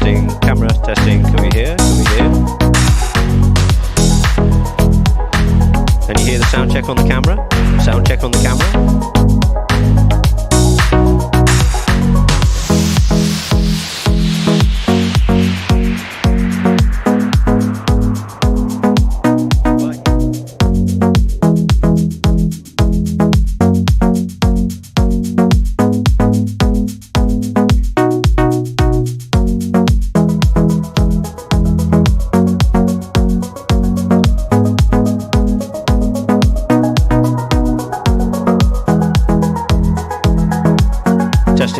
testing, camera testing. Can we hear? Can we hear? Can you hear the sound check on the camera? Sound check on the camera.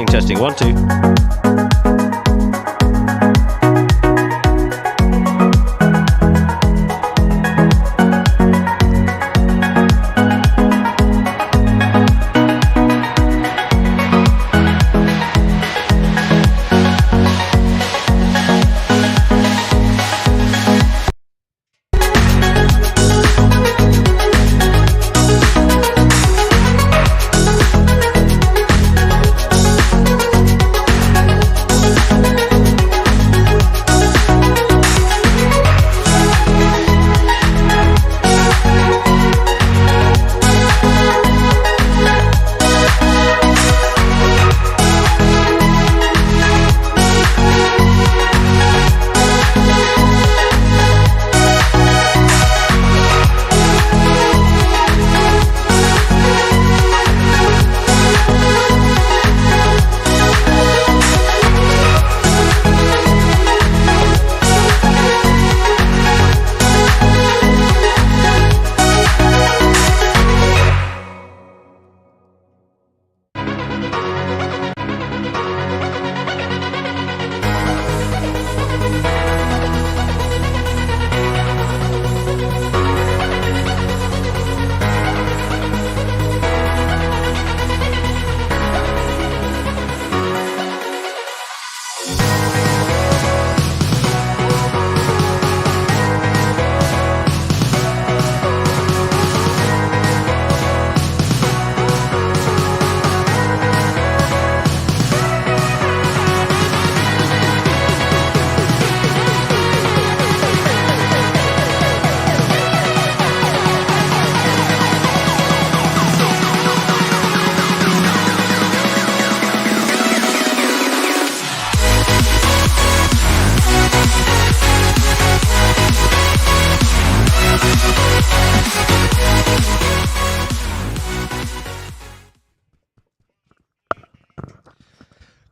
Testing, 1, 2.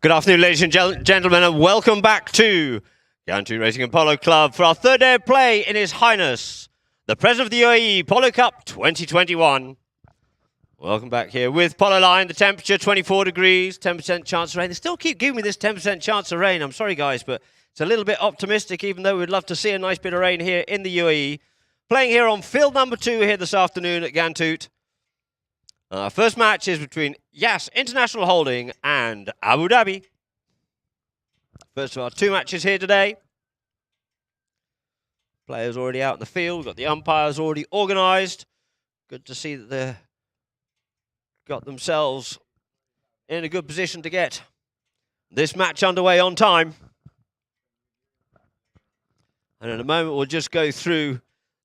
Good afternoon, ladies and gentlemen, and welcome back to GHANTOOT Racing and Polo Club for our third day of play in His Highness, the President of the UAE Polo Cup 2021. Welcome back here with Polo Line, the temperature 24 degrees, 10% chance of rain. They still keep giving me this 10% chance of rain. I'm sorry, guys, but it's a little bit optimistic, even though we'd love to see a nice bit of rain here in the UAE. Playing here on field number 2 here this afternoon at GHANTOOT. First match is between Yas International Holding and Abu Dhabi. First of our 2 matches here today. Players already out in the field. We've got the umpires already organised. Good to see that they've got themselves in a good position to get this match underway on time. And in a moment, we'll just go through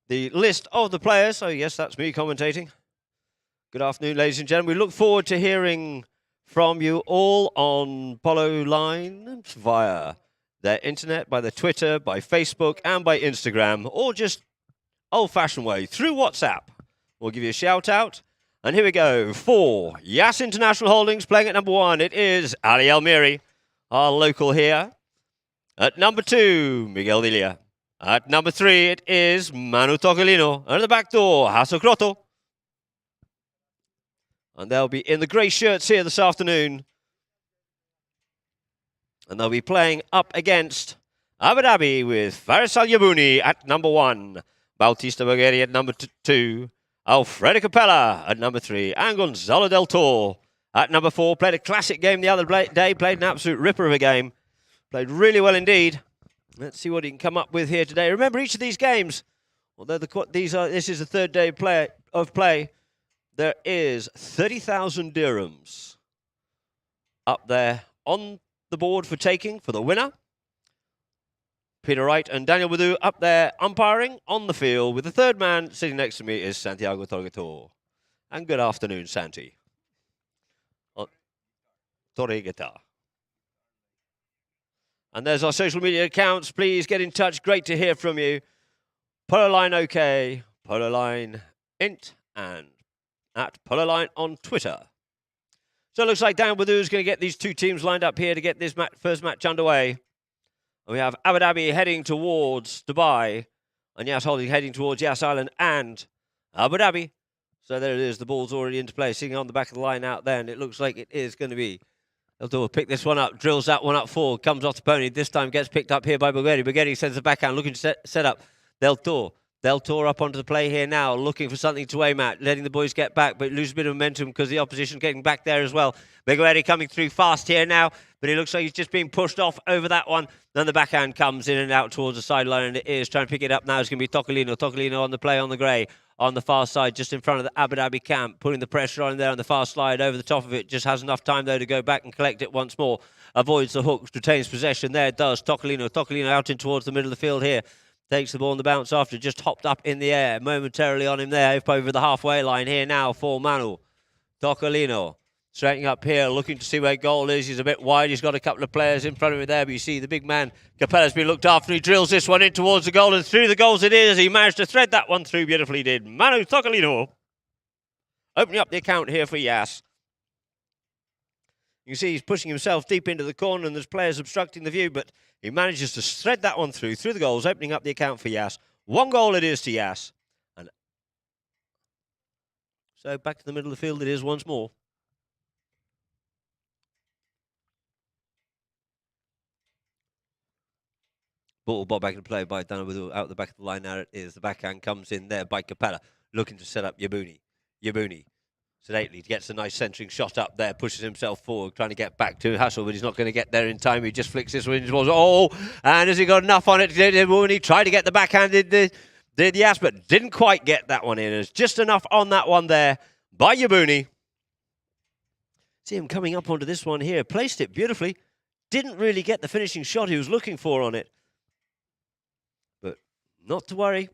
the list of the players. So yes, that's me commentating. Good afternoon, ladies and gentlemen. We look forward to hearing from you all on Polo Line via their internet, by their Twitter, by Facebook, and by Instagram, or just old-fashioned way through WhatsApp. We'll give you a shout out. And here we go for Yas International Holdings playing at number 1. It is Ali Almiri, our local here. At number 2, Miguel Dilia. At number 3, it is Manu Tocolino. And at the back door, Hasso Crotto. And they'll be in the grey shirts here this afternoon. And they'll be playing up against Abu Dhabi with Faris Al-Yabouni at number 1. Bautista Bogheri at number 2. Alfredo Capella at number 3. And Gonzalo Del Toro at number 4. Played a classic game the other day. Played an absolute ripper of a game. Played really well indeed. Let's see what he can come up with here today. Remember, each of these games, although this is the third day of play, there is 30,000 dirhams up there on the board for taking for the winner. Peter Wright and Daniel Badu up there umpiring on the field, with the third man sitting next to me is Santiago Torregator. And good afternoon, Santi. Torregator. And there's our social media accounts. Please get in touch. Great to hear from you. Polo Line OK, Polo Line Int, and at Polo Line on Twitter. So it looks like Dan Badu is going to get these two teams lined up here to get this first match underway. And we have Abu Dhabi heading towards Dubai, and Yas Holding heading towards Yas Island and Abu Dhabi. So there it is. The ball's already into play, sitting on the back of the line out there, and it looks like it is going to be. They'll pick this one up, drills that one up forward, comes off the pony. This time gets picked up here by Bulgari. Bulgari sends the backhand, looking to set up. Del Toro up onto the play here now, looking for something to aim at, letting the boys get back, but lose a bit of momentum because the opposition getting back there as well. Bulgari coming through fast here now, but it looks like he's just being pushed off over that one. Then the backhand comes in and out towards the sideline, and it is trying to pick it up now. It's going to be Tocolino. Tocolino on the play on the grey, on the far side, just in front of the Abu Dhabi camp, putting the pressure on there on the far slide over the top of it. Just has enough time, though, to go back and collect it once more. Avoids the hook, retains possession there, does Tocolino. Tocolino out in towards the middle of the field here. Takes the ball on the bounce after, just hopped up in the air. Momentarily on him there, up over the halfway line here now for Manu. Tocolino straightening up here, looking to see where goal is. He's a bit wide. He's got a couple of players in front of him there, but you see the big man, Capella's been looked after. He drills this one in towards the goal, and through the goals it is. He managed to thread that one through beautifully, did Manu Tocolino. Opening up the account here for Yas. You can see he's pushing himself deep into the corner, and there's players obstructing the view, but he manages to thread that one through the goals, opening up the account for Yas. 1 goal it is to Yas. And so back to the middle of the field it is once more. Ball back into play by Danabadu out the back of the line. Now it is. The backhand comes in there by Capella, looking to set up Yabuni. Yabuni sedately gets a nice centering shot up there, pushes himself forward, trying to get back to Hassel, but he's not going to get there in time. He just flicks this one towards. Oh, and has he got enough on it? He tried to get the backhand, did Yas, but didn't quite get that one in. There's just enough on that one there by Yabuni. See him coming up onto this one here. Placed it beautifully. Didn't really get the finishing shot he was looking for on it. But not to worry.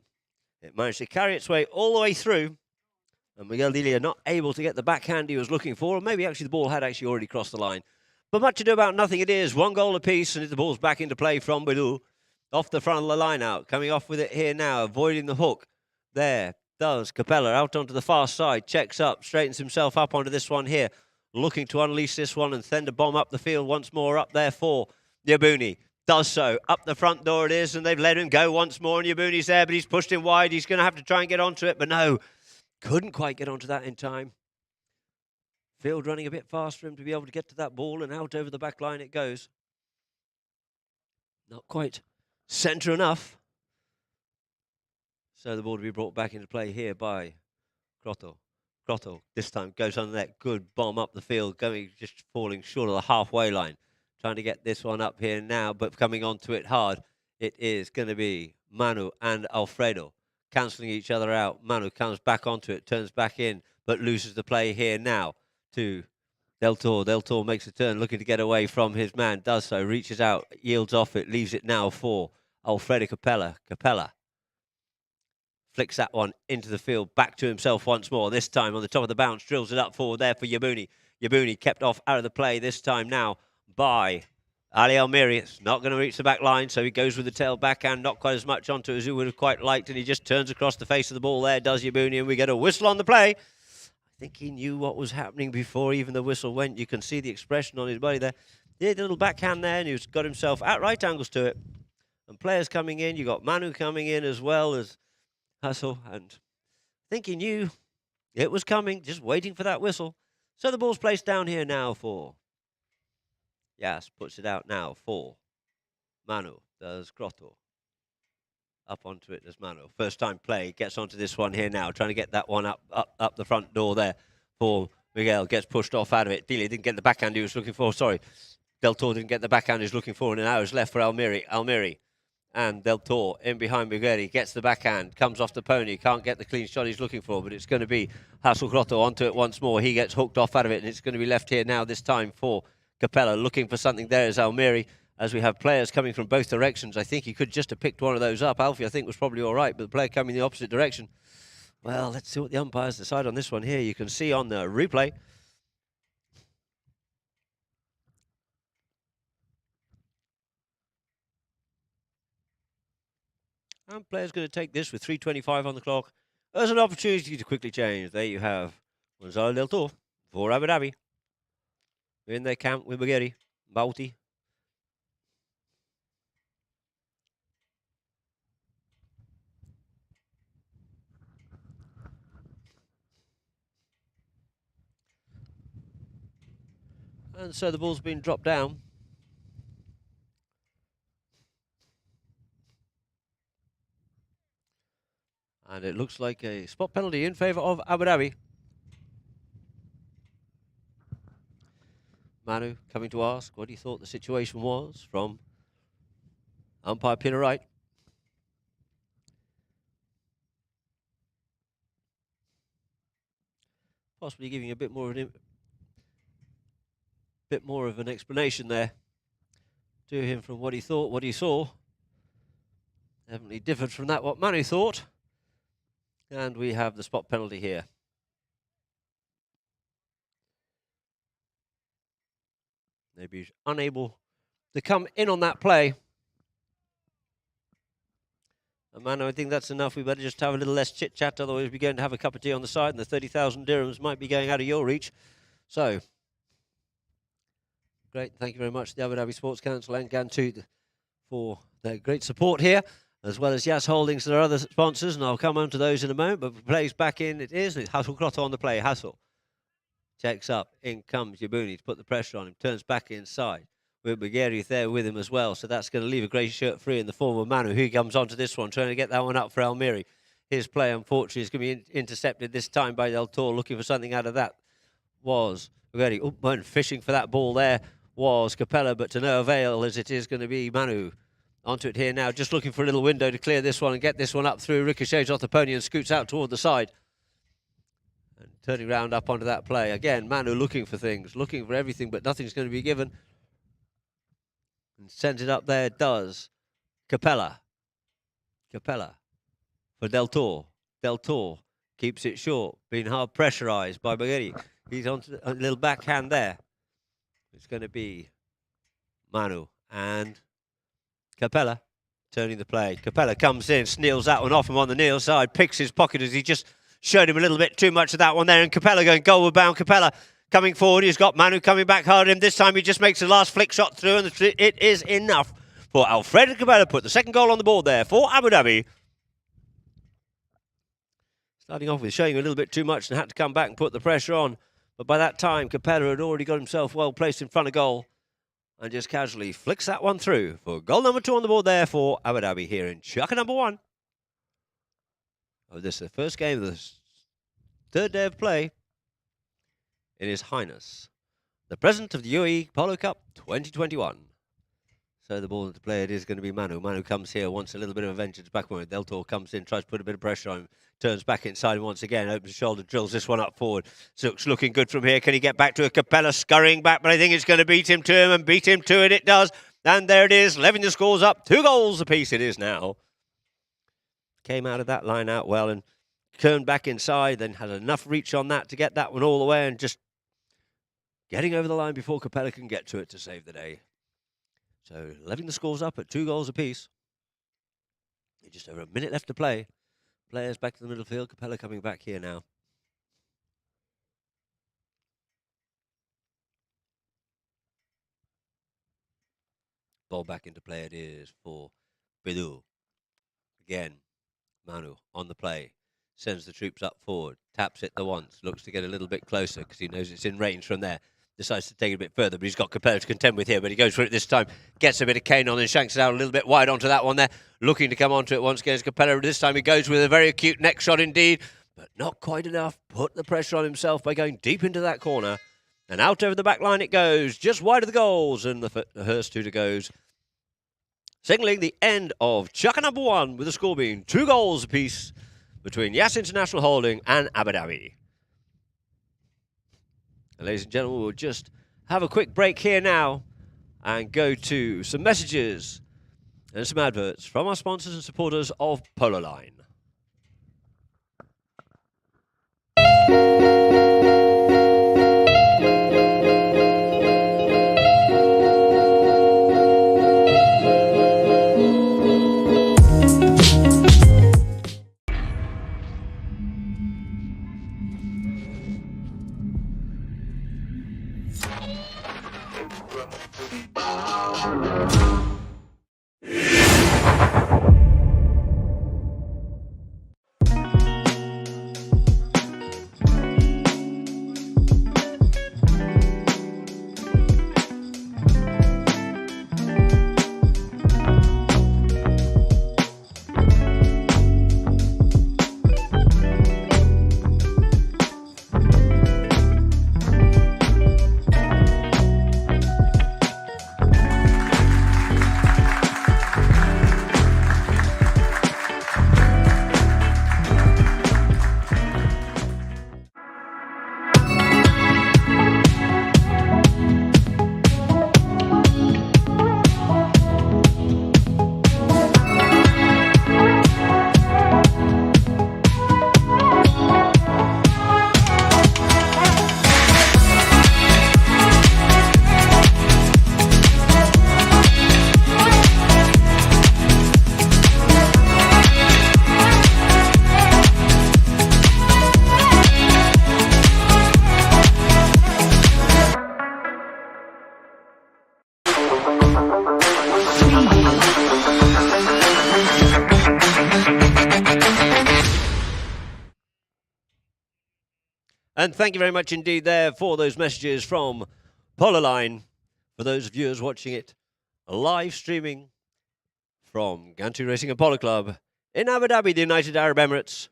It managed to carry its way all the way through. And Miguel Delia not able to get the backhand he was looking for. Or maybe actually the ball had actually already crossed the line. But much ado about nothing it is. 1 goal apiece, and the ball's back into play from Badu. Off the front of the line out. Coming off with it here now. Avoiding the hook. There does Capella out onto the far side. Checks up. Straightens himself up onto this one here. Looking to unleash this one and send a bomb up the field once more up there for Yabuni. Does so. Up the front door it is, and they've let him go once more, and Yabuni's there, but he's pushed him wide. He's going to have to try and get onto it, but no. Couldn't quite get onto that in time. Field running a bit fast for him to be able to get to that ball, and out over the back line it goes. Not quite centre enough. So the ball to be brought back into play here by Grotto. Grotto this time goes on that good bomb up the field, going just falling short of the halfway line. Trying to get this one up here now, but coming onto it hard. It is going to be Manu and Alfredo cancelling each other out. Manu comes back onto it, turns back in, but loses the play here now to Del Toro. Del Toro makes a turn, looking to get away from his man. Does so, reaches out, yields off it, leaves it now for Alfredo Capella. Capella flicks that one into the field, back to himself once more. This time on the top of the bounce, drills it up forward there for Yabuni. Yabuni kept off out of the play this time now by Ali Almiri. It's not going to reach the back line, so he goes with the tail backhand, not quite as much onto it as he would have quite liked, and he just turns across the face of the ball there, does Yabuni, and we get a whistle on the play. I think he knew what was happening before even the whistle went. You can see the expression on his body there. He did a little backhand there, and he's got himself at right angles to it. And players coming in, you got Manu coming in as well as Hassel, and I think he knew it was coming, just waiting for that whistle. So the ball's placed down here now for Yas, puts it out now for Manu. Does Grotto. Up onto it as Manu. First time play, gets onto this one here now, trying to get that one up the front door there for Miguel. Gets pushed off out of it. Delia didn't get the backhand he was looking for. Sorry, Del Toro didn't get the backhand he was looking for, and now it's left for Almiri. Almiri and Del Toro in behind Miguel. Gets the backhand, comes off the pony, can't get the clean shot he's looking for, but it's going to be Hassel Grotto onto it once more. He gets hooked off out of it, and it's going to be left here now this time for Capella. Looking for something there is Almiri. as we have players coming from both directions. I think he could just have picked one of those up. Alfie, I think, was probably all right, but the player coming the opposite direction. Well, let's see what the umpires decide on this one here. You can see on the replay. And player's going to take this with 3:25 on the clock as an opportunity to quickly change. There you have Gonzalo Del Toro for Abu Dhabi. In their camp with Bagheri, Bauti. And so the ball's been dropped down. And it looks like a spot penalty in favour of Abu Dhabi. Manu coming to ask what he thought the situation was from umpire Peter Wright. Possibly giving a bit more of an explanation there to him from what he thought, what he saw. Definitely differed from that what Manu thought. And we have the spot penalty here. Maybe he's unable to come in on that play. And Manu, I think that's enough. We better just have a little less chit-chat, otherwise we're going to have a cup of tea on the side and the 30,000 dirhams might be going out of your reach. So, great. Thank you very much to the Abu Dhabi Sports Council and GHANTOOT for their great support here, as well as Yas Holdings and our other sponsors, and I'll come on to those in a moment. But plays back in, it is. It's Hassel Grotto on the play. Hassel checks up. In comes Yabuni to put the pressure on him. Turns back inside with Bagheri there with him as well. So that's going to leave a grey shirt free in the form of Manu, who comes onto this one, trying to get that one up for Almiri. His play, unfortunately, is going to be intercepted this time by Del Toro, looking for something out of that. Was Bagheri. Oh, fishing for that ball there was Capella, but to no avail, as it is going to be Manu. Onto it here now, just looking for a little window to clear this one and get this one up through. Ricochets off the pony and scoots out toward the side. And turning round up onto that play. Again, Manu looking for things, looking for everything, but nothing's going to be given. And sends it up there, does. Capella for Del Toro. Del Toro keeps it short, being hard pressurised by Bagheri. He's on a little backhand there. It's going to be Manu and Capella turning the play. Capella comes in, sneals that one off him on the near side, picks his pocket as he just showed him a little bit too much of that one there. And Capella going goalward bound. Capella coming forward. He's got Manu coming back hard at him. This time he just makes the last flick shot through, and it is enough for Alfredo Capella. Put the second goal on the board there for Abu Dhabi. Starting off with showing a little bit too much and had to come back and put the pressure on. But by that time, Capella had already got himself well placed in front of goal. And just casually flicks that one through for goal number 2 on the board there for Abu Dhabi here in Chaka number 1. Oh, this is the first game of the third day of play in His Highness, the President of the UAE Polo Cup 2021. So the ball to play, it is going to be Manu. Manu comes here, wants a little bit of a venture to back when Del Toro comes in, tries to put a bit of pressure on him, turns back inside and once again opens the shoulder, drills this one up forward. Zook's looking good from here. Can he get back to a Capella scurrying back? But I think it's going to beat him to him, and beat him to it does. And there it is, leveling the scores up. 2 goals apiece it is now. Came out of that line out well and turned back inside, then had enough reach on that to get that one all the way and just getting over the line before Capella can get to it to save the day. So leveling the scores up at 2 goals apiece. Just over a minute left to play. Players back to the middle field. Capella coming back here now. Ball back into play it is for Bidu. Again, Manu on the play. Sends the troops up forward. Taps it the once. Looks to get a little bit closer because he knows it's in range from there. Decides to take it a bit further, but he's got Capella to contend with here, but he goes for it this time. Gets a bit of cane on and shanks it out a little bit wide onto that one there. Looking to come onto it once again as Capella. This time he goes with a very acute neck shot indeed, but not quite enough. Put the pressure on himself by going deep into that corner. And out over the back line it goes, just wide of the goals, and the Hurst 2 goes. Signalling the end of Chaka number 1 with the score being 2 goals apiece between Yas International Holding and Abu Dhabi. Ladies and gentlemen, we'll just have a quick break here now and go to some messages and some adverts from our sponsors and supporters of Polo Line. And thank you very much indeed there for those messages from Polo Line. For those viewers watching it live streaming from GHANTOOT Racing and Polo Club in Abu Dhabi, the United Arab Emirates,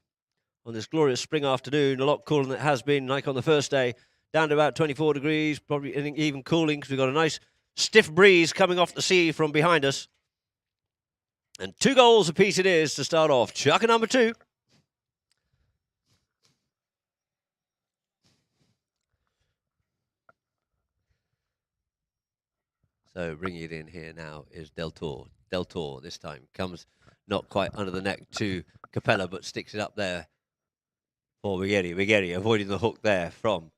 on this glorious spring afternoon. A lot cooler than it has been, like on the first day, down to about 24 degrees, probably even cooling because we've got a nice stiff breeze coming off the sea from behind us. And 2 goals apiece it is to start off. Chucker number 2. So bringing it in here now is Del Toro. Del Toro this time comes not quite under the neck to Capella, but sticks it up there for Vigeri. Vigeri avoiding the hook there from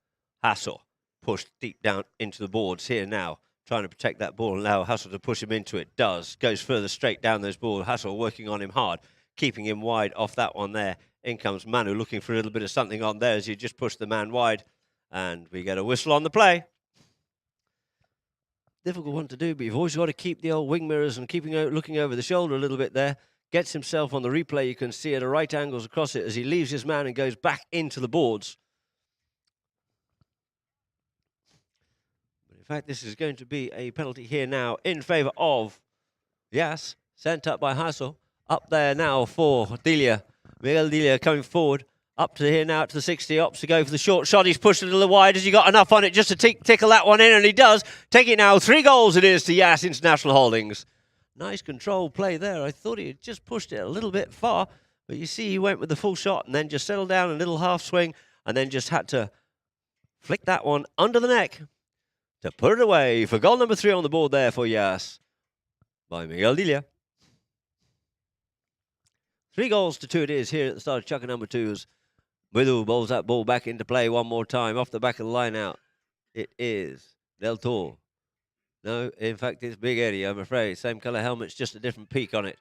Hassel. Pushed deep down into the boards here now, trying to protect that ball and allow Hassel to push him into it. Does. Goes further straight down those balls. Hassel working on him hard, keeping him wide off that one there. In comes Manu looking for a little bit of something on there as he just pushed the man wide. And we get a whistle on the play. Difficult one to do, but you've always got to keep the old wing mirrors and looking over the shoulder a little bit there. Gets himself on the replay. You can see at right angles across it as he leaves his man and goes back into the boards. But in fact, this is going to be a penalty here now in favour of Yas. Sent up by Hassel. Up there now for Delia. Miguel Delia coming forward. Up to here now to the 60, opts to go for the short shot. He's pushed it a little wide. Has he got enough on it just to tickle that one in? And he does. Take it now. 3 goals it is to Yas International Holdings. Nice control play there. I thought he had just pushed it a little bit far. But you see he went with the full shot and then just settled down a little half swing. And then just had to flick that one under the neck to put it away for goal number 3 on the board there for Yas by Miguel Delia. 3 goals to 2 it is here at the start of chucker number 2 as Widu bowls that ball back into play one more time. Off the back of the line out. It is Del Toro. No, in fact, it's Big Eddie, I'm afraid. Same colour helmet's just a different peak on it.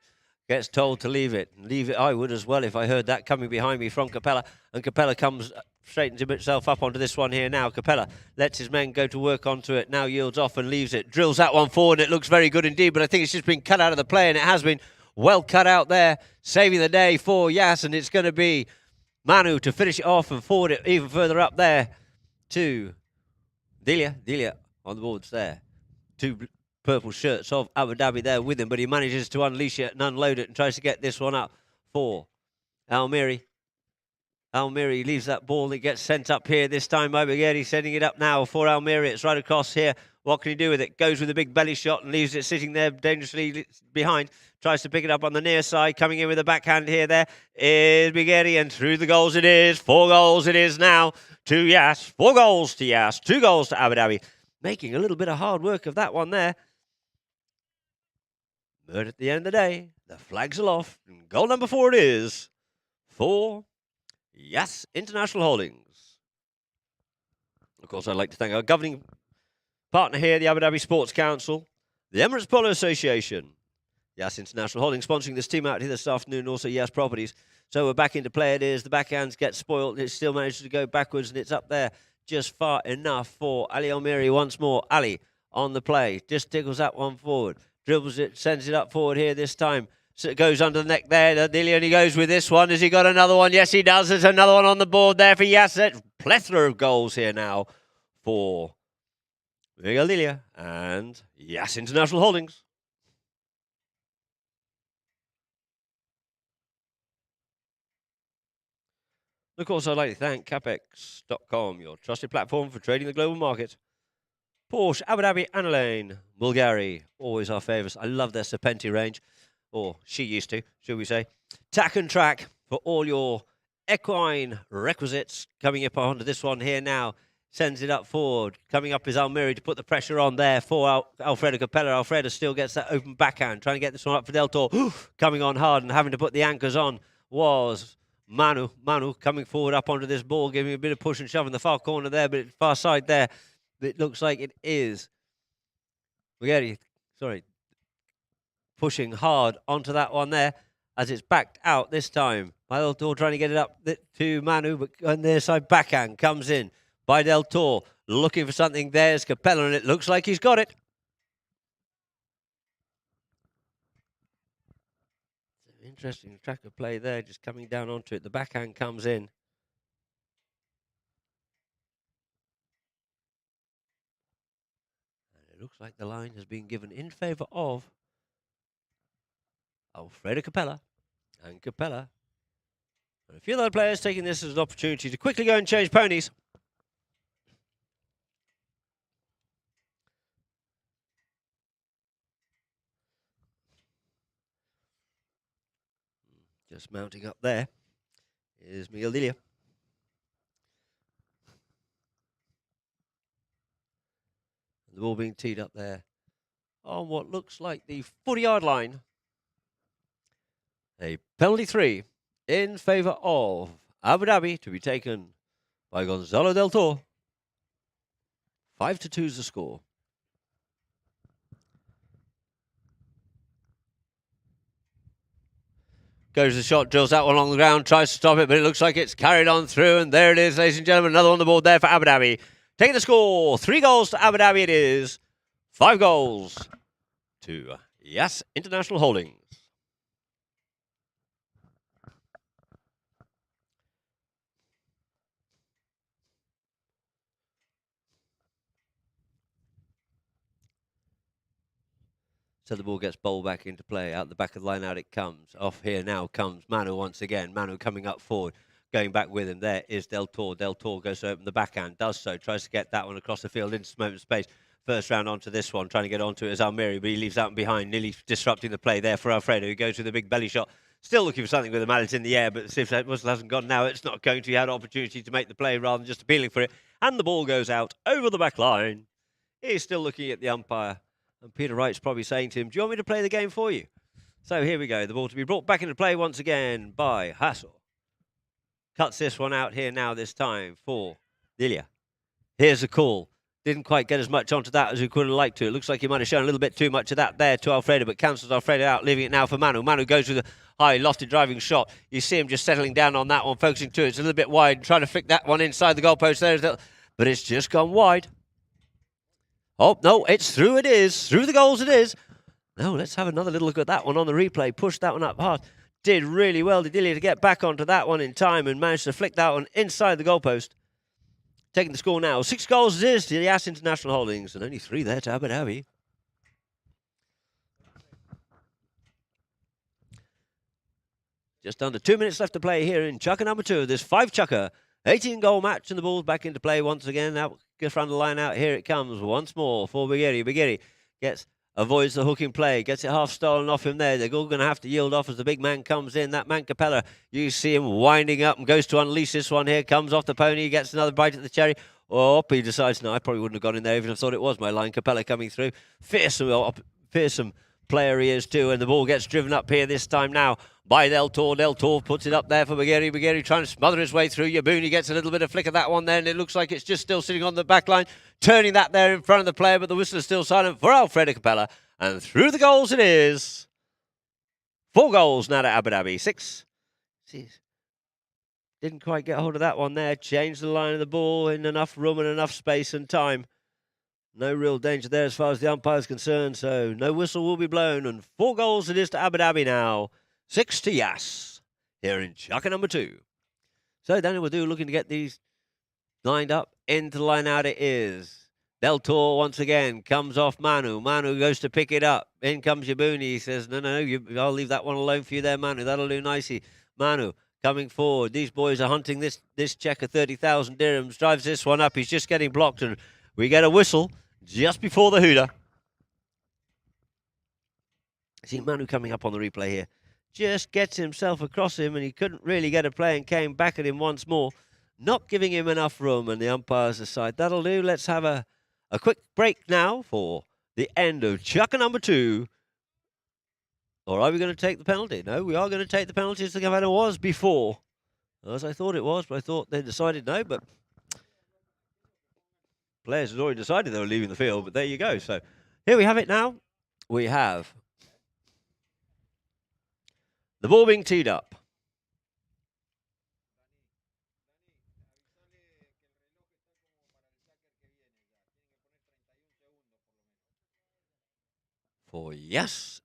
Gets told to leave it. Leave it, I would as well if I heard that coming behind me from Capella. And Capella straightens himself up onto this one here now. Capella lets his men go to work onto it. Now yields off and leaves it. Drills that one forward. It looks very good indeed, but I think it's just been cut out of the play, and it has been well cut out there. Saving the day for Yas, and it's going to be Manu to finish it off and forward it even further up there to Delia. Delia on the boards there. 2 purple shirts of Abu Dhabi there with him, but he manages to unleash it and unload it and tries to get this one up for Almiri. Almiri leaves that ball. It gets sent up here this time by Baghetti, sending it up now for Almiri. It's right across here. What can he do with it? Goes with a big belly shot and leaves it sitting there dangerously behind. Tries to pick it up on the near side. Coming in with a backhand here. There is Baghetti, and through the goals it is. 4 goals it is now to Yas. 4 goals to Yas. 2 goals to Abu Dhabi. Making a little bit of hard work of that one there. But at the end of the day, the flags are aloft, and goal number 4 it is for Yes International Holdings. Of course, I'd like to thank our governing partner here, the Abu Dhabi Sports Council, the Emirates Polo Association, Yes International Holdings sponsoring this team out here this afternoon, also Yes Properties. So we're back into play. It is. The backhands get spoiled. It still manages to go backwards, and it's up there just far enough for Ali Almiri once more. Ali on the play. Just tickles that one forward. Dribbles it, sends it up forward here this time. So it goes under the neck there. Nearly only goes with this one. Has he got another one? Yes, he does. There's another one on the board there for Yes. Plethora of goals here now for Miguel Delia and Yes International Holdings. Of course, I'd like to thank Capex.com, your trusted platform for trading the global market. Porsche, Abu Dhabi, Analain, Bulgari, always our favourites. I love their Serpenti range, or she used to, should we say. Tack and Track for all your equine requisites. Coming up onto this one here now, sends it up forward. Coming up is Almiri to put the pressure on there for Alfredo Capella. Alfredo still gets that open backhand, trying to get this one up for Del Toro. Coming on hard and having to put the anchors on was Manu coming forward up onto this ball, giving a bit of push and shove in the far corner there, but far side there. It looks like it is pushing hard onto that one there as it's backed out this time. Del Toro trying to get it up to Manu, but on their side backhand comes in by Del Toro, looking for something. There's Capella, and it looks like he's got it. Interesting track of play there, just coming down onto it. The backhand comes in. And it looks like the line has been given in favour of Alfredo Capella. And Capella, and a few other players taking this as an opportunity to quickly go and change ponies. Just mounting up there is Miguel Delia. The ball being teed up there on what looks like the 40-yard line. A penalty 3 in favour of Abu Dhabi to be taken by Gonzalo Del Toro. 5-2 is the score. Goes the shot, drills that one along the ground, tries to stop it, but it looks like it's carried on through, and there it is, ladies and gentlemen, another on the board there for Abu Dhabi. Taking the score, 3 goals to Abu Dhabi it is, 5 goals to Yes International Holdings. So the ball gets bowled back into play. Out the back of the line, out it comes. Off here now comes Manu once again. Manu coming up forward, going back with him. There is Del Toro. Del Toro goes to open the backhand, does so, tries to get that one across the field into some open space. First round onto this one, trying to get onto it is Almiri, but he leaves out and behind, nearly disrupting the play there for Alfredo, who goes with a big belly shot. Still looking for something with the mallet in the air, but if that whistle hasn't gone now, it's not going to. He had an opportunity to make the play rather than just appealing for it. And the ball goes out over the back line. He's still looking at the umpire. And Peter Wright's probably saying to him, do you want me to play the game for you? So here we go. The ball to be brought back into play once again by Hassel. Cuts this one out here now this time for Delia. Here's the call. Didn't quite get as much onto that as we could have liked to. It looks like he might have shown a little bit too much of that there to Alfredo, but cancels Alfredo out, leaving it now for Manu. Manu goes with a high lofted driving shot. You see him just settling down on that one, focusing to it. It's a little bit wide, trying to flick that one inside the goalpost there. But it's just gone wide. Oh, no, it's through it is. Through the goals it is. No, let's have another little look at that one on the replay. Pushed that one up hard. Did really well, Delia, to get back onto that one in time and managed to flick that one inside the goalpost. Taking the score now. 6 goals it is to the Yes International Holdings and only 3 there to Abu Dhabi. Just under 2 minutes left to play here in chukker number 2 of this 5-chukker 18-goal match, and the ball's back into play once again. Out front of the line out. Here it comes once more for Bigeri. Bigeri avoids the hooking play, gets it half stolen off him there. They're all going to have to yield off as the big man comes in. That man Capella, you see him winding up and goes to unleash this one here. Comes off the pony, gets another bite at the cherry. Oh, he decides, no, I probably wouldn't have gone in there even if I thought it was my line. Capella coming through. Fearsome player he is too, and the ball gets driven up here this time now by Del Toro. Del Toro puts it up there for Maguire. Maguire trying to smother his way through. Yabuni gets a little bit of flick of that one there, and it looks like it's just still sitting on the back line, turning that there in front of the player, but the whistle is still silent for Alfredo Capella, and through the goals it is. 4 goals now to Abu Dhabi. 6. Didn't quite get hold of that one there. Changed the line of the ball in enough room and enough space and time. No real danger there as far as the umpire is concerned, so no whistle will be blown. And 4 goals it is to Abu Dhabi now. 6 to Yas here in Chaka number 2. So Daniel Wadu looking to get these lined up. Into the line out it is. Del Toro once again comes off Manu. Manu goes to pick it up. In comes Yabuni. He says, no, I'll leave that one alone for you there, Manu. That'll do nicely. Manu coming forward. These boys are hunting this checker, 30,000 dirhams. Drives this one up. He's just getting blocked, and we get a whistle just before the hooter. See Manu coming up on the replay here. Just gets himself across him, and he couldn't really get a play and came back at him once more. Not giving him enough room, and the umpires decide that'll do. Let's have a quick break now for the end of Chaka number 2. Or are we going to take the penalty? No, we are going to take the penalty as the governor was before. As I thought it was, but I thought they decided no, but players had already decided they were leaving the field, but there you go. So here we have it now. We have the ball being teed up. For Yas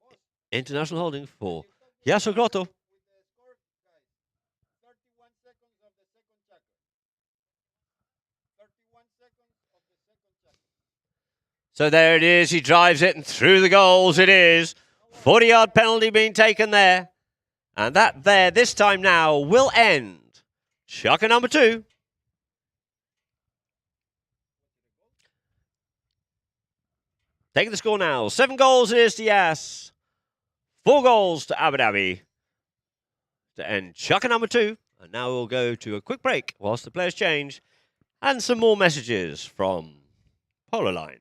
International Holding for Yas Grotto. So there it is. He drives it, and through the goals it is. 40-yard penalty being taken there. And that there, this time now, will end Chaka number 2. Taking the score now. 7 goals it is to Yas. 4 goals to Abu Dhabi to end Chaka number 2. And now we'll go to a quick break whilst the players change and some more messages from Polo Line.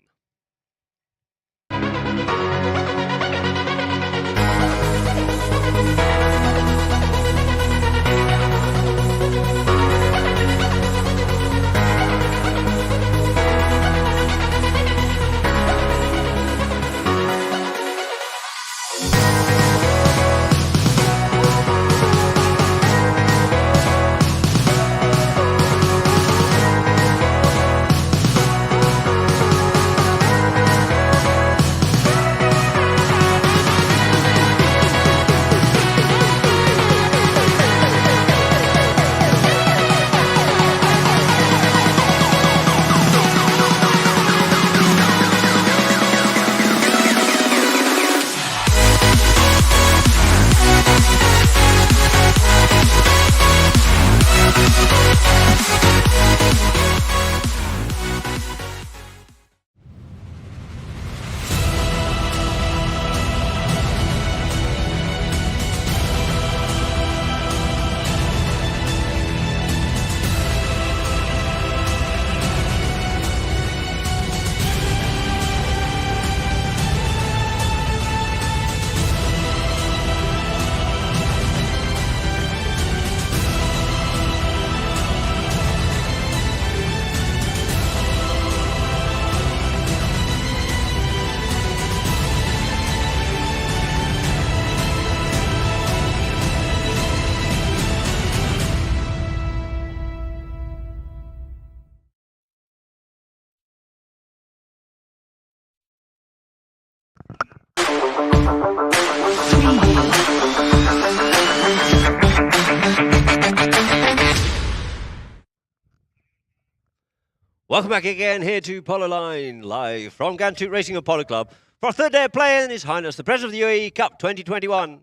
Welcome back again here to Polo Line, live from GHANTOOT Racing and Polo Club for our third day of play in His Highness, the President of the UAE Cup 2021.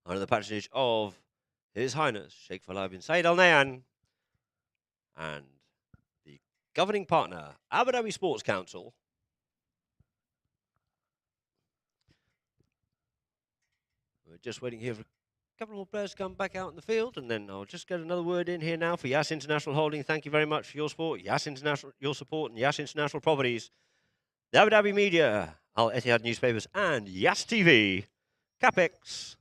Under the patronage of His Highness, Sheikh Falah bin Said Al Nahyan, and the governing partner, Abu Dhabi Sports Council. We're just waiting here for a couple more players to come back out in the field, and then I'll just get another word in here now for Yas International Holding. Thank you very much for your support, Yas International, your support, and Yas International Properties. The Abu Dhabi Media Al Etihad newspapers, and Yas TV, Capex,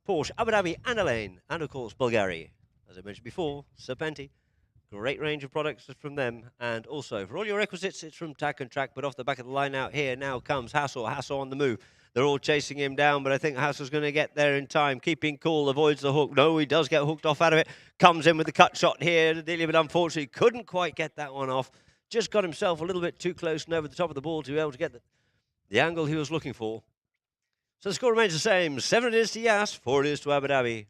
Porsche, Abu Dhabi, and Elaine, and of course Bulgaria. As I mentioned before, Serpenti. Great range of products from them, and also for all your requisites, it's from Tack and Track. But off the back of the line out here now comes Hassel. Hassel on the move. They're all chasing him down, but I think Hassel's going to get there in time. Keeping cool, avoids the hook. No, he does get hooked off out of it. Comes in with the cut shot here to Delia, but unfortunately couldn't quite get that one off. Just got himself a little bit too close and over the top of the ball to be able to get the angle he was looking for. So the score remains the same. 7 it is to Yas, 4 it is to Abu Dhabi.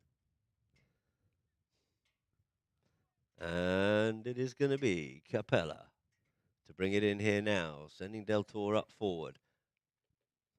And it is going to be Capella to bring it in here now, sending Del Toro up forward.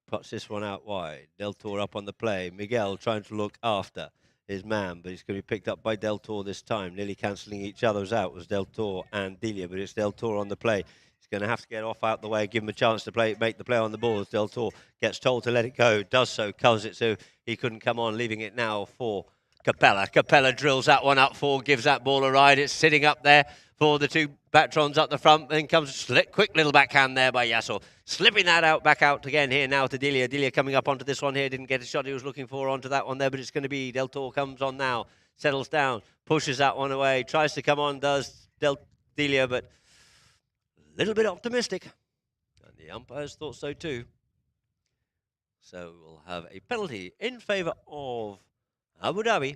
Puts this one out wide. Del Toro up on the play. Miguel trying to look after his man, but he's going to be picked up by Del Toro this time. Nearly cancelling each other's out was Del Toro and Delia, but it's Del Toro on the play. He's going to have to get off out the way, give him a chance to make the play on the ball. As Del Toro gets told to let it go, does so, covers it so he couldn't come on, leaving it now for Capella. Capella drills that one up for, gives that ball a ride. It's sitting up there for the two Batrons up the front. Then comes a quick little backhand there by Yasso. Slipping that out, back out again here now to Delia. Delia coming up onto this one here. Didn't get a shot he was looking for onto that one there, but it's going to be Del Toro comes on now. Settles down, pushes that one away. Tries to come on, does Delia, but a little bit optimistic. And the umpires thought so too. So we'll have a penalty in favour of Abu Dhabi.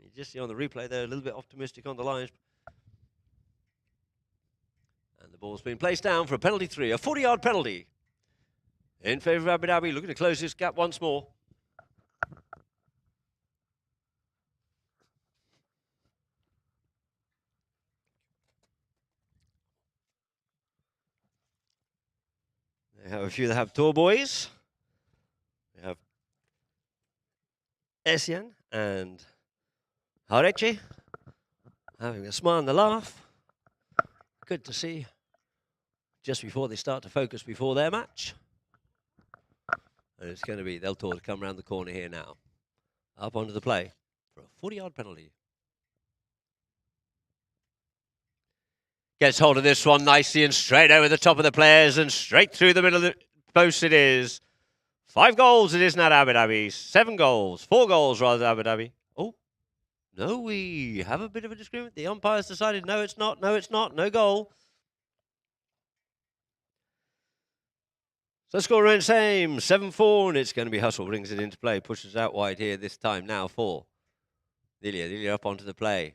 You just see on the replay there, a little bit optimistic on the lines. And the ball's been placed down for a penalty 3, a 40-yard penalty in favour of Abu Dhabi, looking to close this gap once more. They have a few that have tour boys. They have Essien and Harechi having a smile and a laugh. Good to see just before they start to focus before their match. And it's going to be Del Toro to come around the corner here now. Up onto the play for a 40-yard penalty. Gets hold of this one nicely and straight over the top of the players and straight through the middle of the post it is. 5 goals it is not Abu Dhabi. 7 goals. 4 goals rather Abu Dhabi. Oh, no, we have a bit of a disagreement. The umpires decided no, it's not. No, it's not. No goal. So the score remains the same. 7-4, and it's going to be Hustle. Brings it into play. Pushes out wide here this time now for Delia. Delia up onto the play.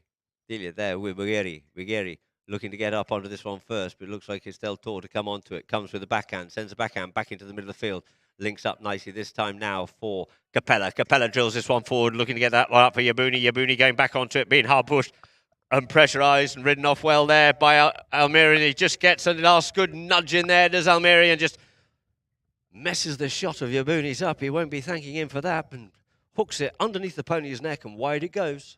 Delia there with Bugeri. Looking to get up onto this one first, but it looks like it's Del Toro to come onto it. Comes with a backhand, sends a backhand back into the middle of the field. Links up nicely this time now for Capella. Capella drills this one forward, looking to get that one up for Yabuni. Yabuni going back onto it, being hard pushed and pressurised and ridden off well there by Almiri. He just gets a last good nudge in there, does Almiri, and just messes the shot of Yabuni's up. He won't be thanking him for that, and hooks it underneath the pony's neck, and wide it goes.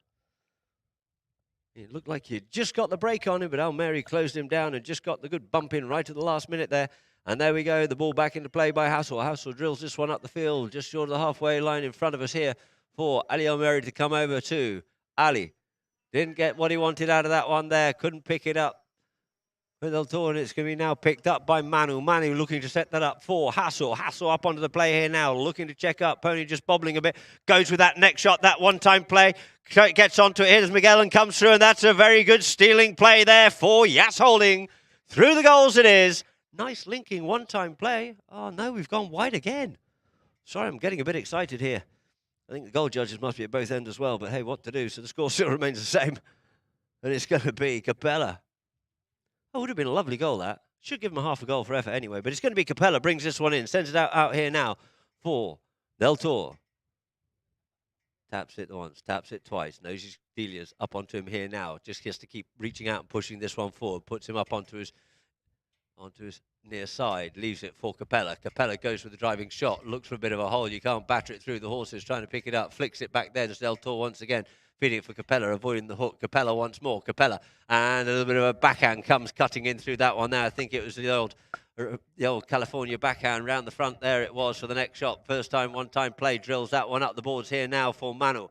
It looked like he just got the break on him, but Almeri closed him down and just got the good bump in right at the last minute there. And there we go, the ball back into play by Hassel. Hassel drills this one up the field, just short of the halfway line in front of us here for Ali Almeri to come over to Ali. Didn't get what he wanted out of that one there, couldn't pick it up. With Del Toro, and it's going to be now picked up by Manu. Manu looking to set that up for Hassel. Hassel up onto the play here now, looking to check up. Pony just bobbling a bit. Goes with that next shot, that one-time play. Gets onto it. Here's Miguel and comes through, and that's a very good stealing play there for Yas Holding. Through the goals it is. Nice linking one-time play. Oh, no, we've gone wide again. Sorry, I'm getting a bit excited here. I think the goal judges must be at both ends as well, but hey, what to do? So the score still remains the same. And it's going to be Capella. Oh, would have been a lovely goal, that. Should give him a half a goal for effort anyway. But it's going to be Capella. Brings this one in. Sends it out here now for Del Toro. Taps it once. Taps it twice. Knows his Delia's up onto him here now. Just has to keep reaching out and pushing this one forward. Puts him up onto his near side. Leaves it for Capella. Capella goes with the driving shot. Looks for a bit of a hole. You can't batter it through. The horses trying to pick it up. Flicks it back there to Del Toro once again. Feeding it for Capella, avoiding the hook. Capella once more. Capella. And a little bit of a backhand comes cutting in through that one there. I think it was the old California backhand round the front there it was for the next shot. First time, one-time play. Drills that one up the boards here now for Manu.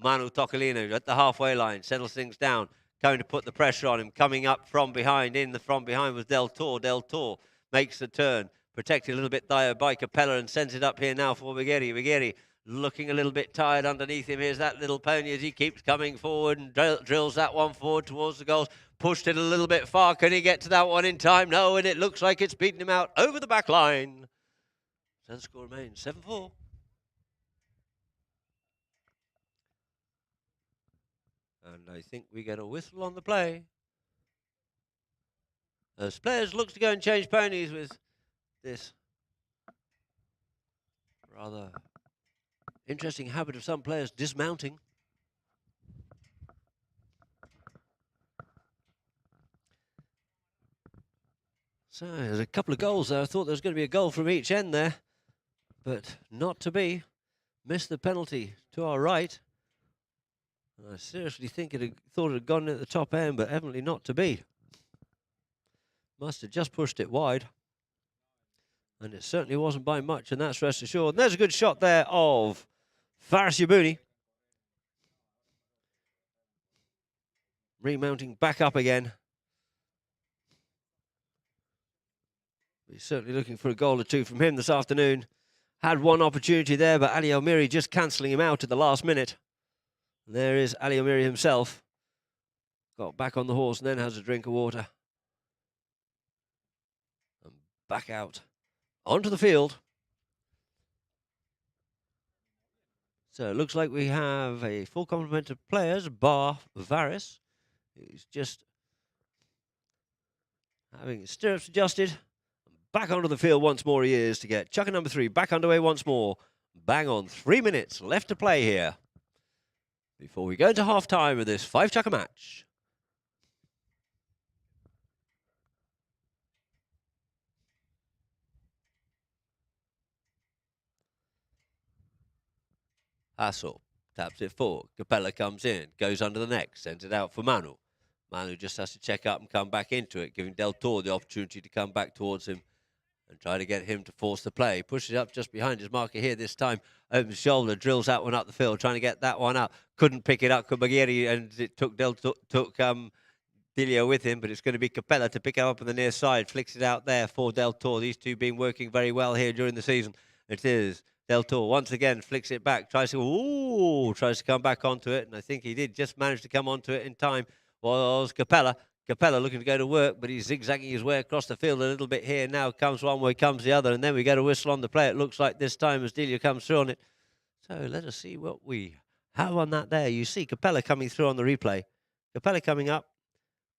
Manu Tocolino at the halfway line. Settles things down. Going to put the pressure on him. Coming up from behind. In the from behind was Del Toro. Del Toro makes the turn. protected a little bit by Capella and sends it up here now for Vigeri. Vigeri looking a little bit tired underneath him. Here's that little pony as he keeps coming forward and drills that one forward towards the goals. Pushed it a little bit far. Can he get to that one in time? No, and it looks like it's beaten him out over the back line. So the score remains 7-4. And I think we get a whistle on the play. As players look to go and change ponies with this rather interesting habit of some players dismounting. So there's a couple of goals there. I thought there was going to be a goal from each end there, but not to be. Missed the penalty to our right. I seriously thought it had gone at the top end, but evidently not to be. Must have just pushed it wide. And it certainly wasn't by much, and that's rest assured. And there's a good shot there of Faris Yabouni. Remounting back up again. He's certainly looking for a goal or two from him this afternoon. Had one opportunity there, but Ali Almiri just cancelling him out at the last minute. And there is Ali Almiri himself. Got back on the horse and then has a drink of water. And back out onto the field. So it looks like we have a full complement of players, bar Varis, who's just having his stirrups adjusted. Back onto the field once more he is to get chucker number 3 back underway once more. Bang on, 3 minutes left to play here before we go into half-time of this 5-chucker match. Hassel taps it forward. Capella comes in, goes under the neck, sends it out for Manu. Manu just has to check up and come back into it, giving Del Toro the opportunity to come back towards him and try to get him to force the play. Pushes up just behind his marker here this time. Opens shoulder, drills that one up the field, trying to get that one up. Couldn't pick it up, Kubagiri, and it took Dilio with him, but it's going to be Capella to pick it up on the near side. Flicks it out there for Del Toro. These two been working very well here during the season. It is Del Toro once again flicks it back, tries to come back onto it, and I think he did just manage to come onto it in time. Was Capella. Capella looking to go to work, but he's zigzagging his way across the field a little bit here. Now comes one way, comes the other, and then we get a whistle on the play. It looks like this time as Delia comes through on it. So let us see what we have on that there. You see Capella coming through on the replay. Capella coming up.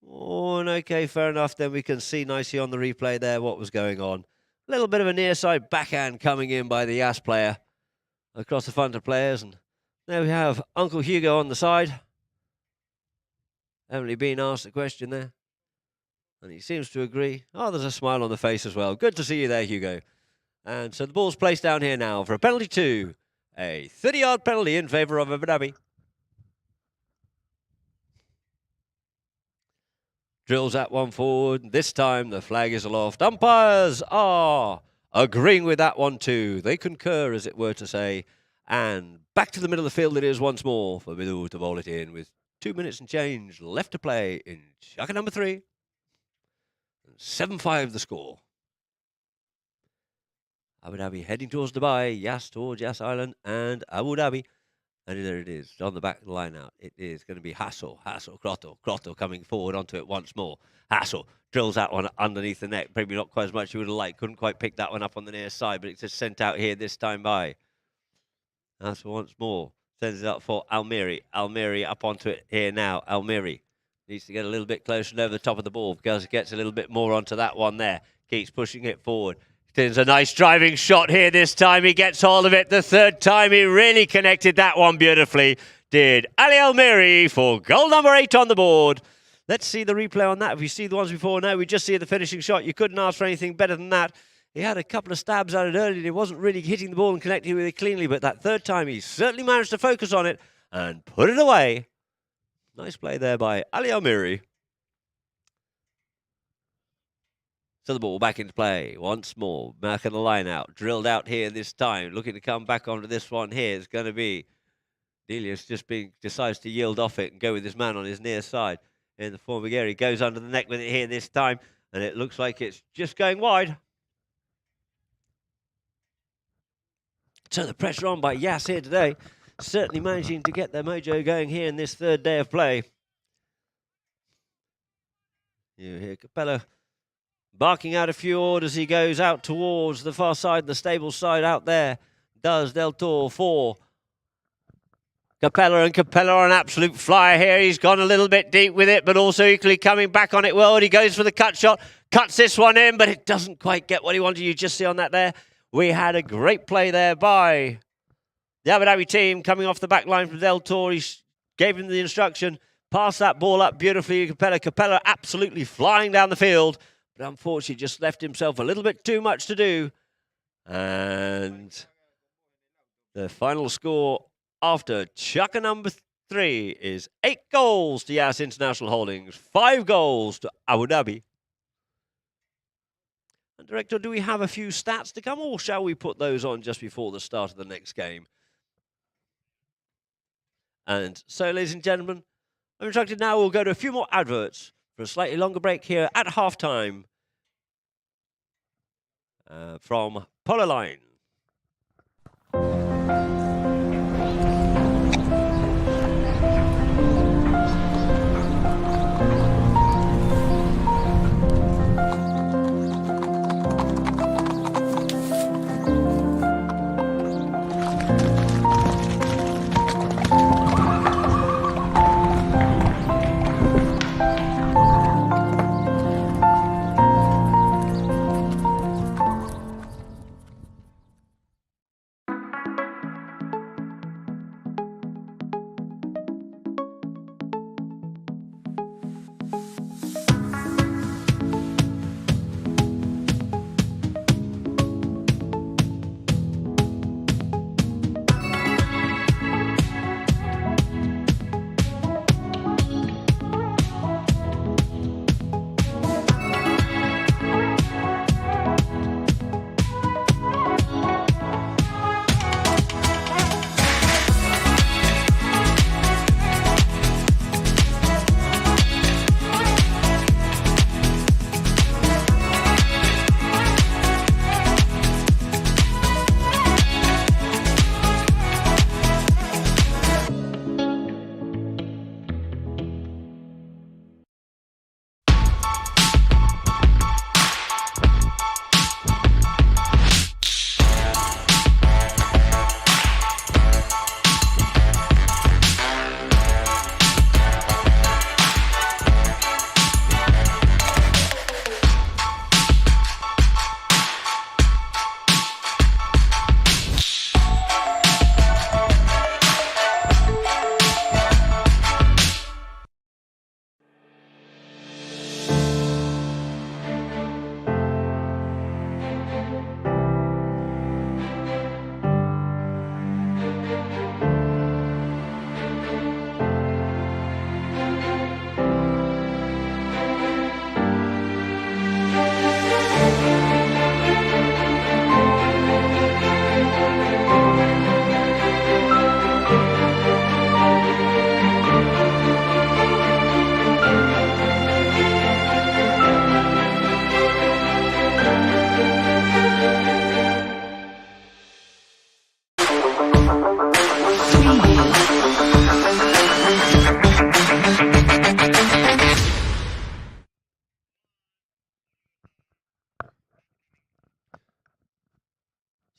Oh, and okay, fair enough. Then we can see nicely on the replay there what was going on. A little bit of a near side backhand coming in by the Yas player across the front of players. And there we have Uncle Hugo on the side. Emily being asked a question there. And he seems to agree. Oh, there's a smile on the face as well. Good to see you there, Hugo. And so the ball's placed down here now for a penalty 2. A 30-yard penalty in favour of Abu Dhabi. Drills that one forward. This time the flag is aloft. Umpires are agreeing with that one too. They concur, as it were to say. And back to the middle of the field it is once more for Midu to bowl it in with 2 minutes and change left to play in chucker number 3. 7-5 the score. Abu Dhabi heading towards Dubai, Yas towards Yas Island and Abu Dhabi. And there it is, on the back line out. It is going to be Hassel, Crotto coming forward onto it once more. Hassel drills that one underneath the net. Maybe not quite as much as you would have liked. Couldn't quite pick that one up on the near side, but it's just sent out here this time by Hassel once more. Sends it up for Almiri. Almiri up onto it here now. Almiri needs to get a little bit closer and over the top of the ball because it gets a little bit more onto that one there. Keeps pushing it forward. It's a nice driving shot here this time. He gets hold of it. The third time he really connected that one beautifully. Did Ali Almiri for goal number 8 on the board. Let's see the replay on that. If you see the ones before now, we just see the finishing shot. You couldn't ask for anything better than that. He had a couple of stabs at it earlier. He wasn't really hitting the ball and connecting with it cleanly, but that third time he certainly managed to focus on it and put it away. Nice play there by Ali Almiri. So the ball back into play once more. Marking the line out. Drilled out here this time. Looking to come back onto this one here. It's going to be Delius decides to yield off it and go with his man on his near side. In the form of Gary. Goes under the neck with it here this time. And it looks like it's just going wide. So the pressure on by Yas here today, certainly managing to get their mojo going here in this third day of play. You hear Capello barking out a few orders. He goes out towards the far side, the stable side out there. Does Del Toro for Capella, and Capella on an absolute flyer here. He's gone a little bit deep with it, but also equally coming back on it well. And he goes for the cut shot, cuts this one in, but it doesn't quite get what he wanted. You just see on that there. We had a great play there by the Abu Dhabi team coming off the back line from Del Toro. He gave him the instruction, passed that ball up beautifully to Capella. Capella absolutely flying down the field, but unfortunately just left himself a little bit too much to do. And the final score after chukker number 3 is 8 goals to Yas International Holdings, 5 goals to Abu Dhabi. And Director, do we have a few stats to come, or shall we put those on just before the start of the next game? And so, ladies and gentlemen, I'm instructed now we'll go to a few more adverts for a slightly longer break here at halftime from Polo Line.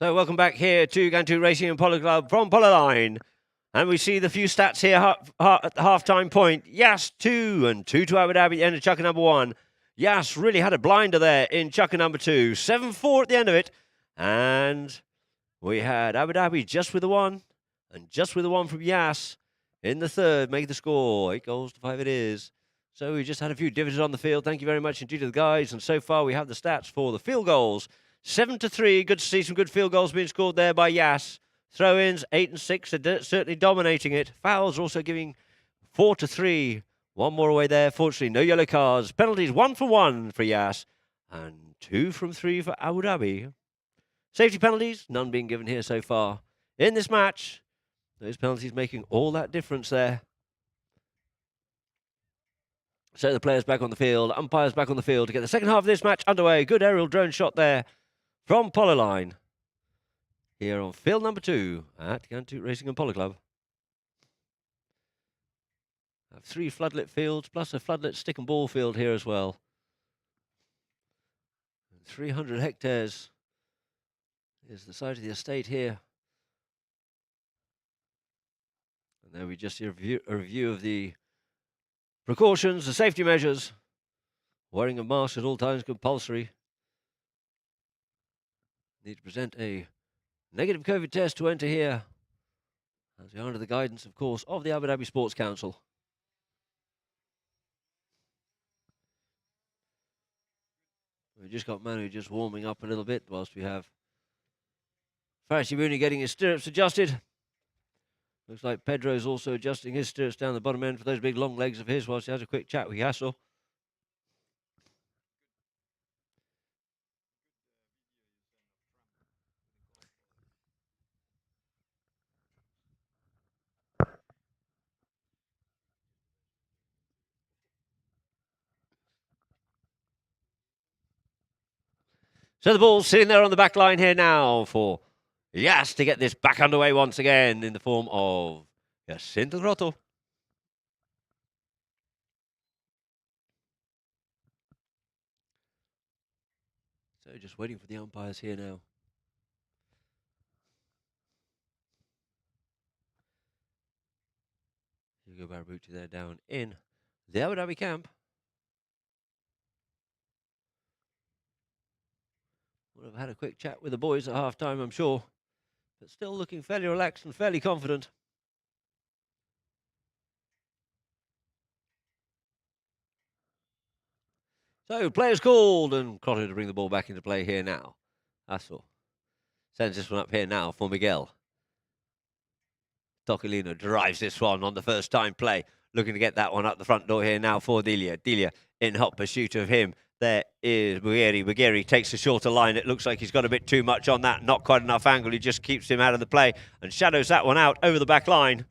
So welcome back here to GHANTOOT Racing and Polo Club from Polo Line. And we see the few stats here at the half-time point. Yas 2 and 2 to Abu Dhabi at the end of chukker number 1. Yas really had a blinder there in chukker number 2. 7-4 at the end of it. And we had Abu Dhabi just with the 1. And just with the 1 from Yas in the third. Make the score. 8 goals to 5 it is. So we just had a few dividends on the field. Thank you very much indeed to the guys. And so far we have the stats for the field goals. 7-3. Good to see some good field goals being scored there by Yas. Throw-ins, 8 and 6, are certainly dominating it. Fouls also giving 4-3. One more away there. Fortunately, no yellow cards. Penalties, 1 for 1 for Yas. And 2 from 3 for Abu Dhabi. Safety penalties, none being given here so far in this match. Those penalties making all that difference there. So the players back on the field, umpires back on the field to get the second half of this match underway. Good aerial drone shot there from Polo Line. here on field number 2 at GHANTOOT Racing and Polo Club. I have 3 floodlit fields plus a floodlit stick and ball field here as well. 300 hectares is the site of the estate here. And there we just see a review of the precautions, the safety measures. Wearing a mask at all times compulsory. Need to present a negative COVID test to enter here, as we are under the guidance, of course, of the Abu Dhabi Sports Council. We've just got Manu just warming up a little bit whilst we have Faris Yabuni getting his stirrups adjusted. Looks like Pedro's also adjusting his stirrups down the bottom end for those big long legs of his whilst he has a quick chat with Yasser. So the ball's sitting there on the back line here now for Yas to get this back underway once again in the form of Jacinto Grotto. So just waiting for the umpires here now. Hugo Barbucci there down in the Abu Dhabi camp. Would have had a quick chat with the boys at half-time, I'm sure. But still looking fairly relaxed and fairly confident. So, players called, and Crotto to bring the ball back into play here now. Assel sends this one up here now for Miguel. Tocolino drives this one on the first time play. Looking to get that one up the front door here now for Delia. Delia in hot pursuit of him. There is Bugheri. Bugheri takes the shorter line. It looks like he's got a bit too much on that. Not quite enough angle. He just keeps him out of the play and shadows that one out over the back line.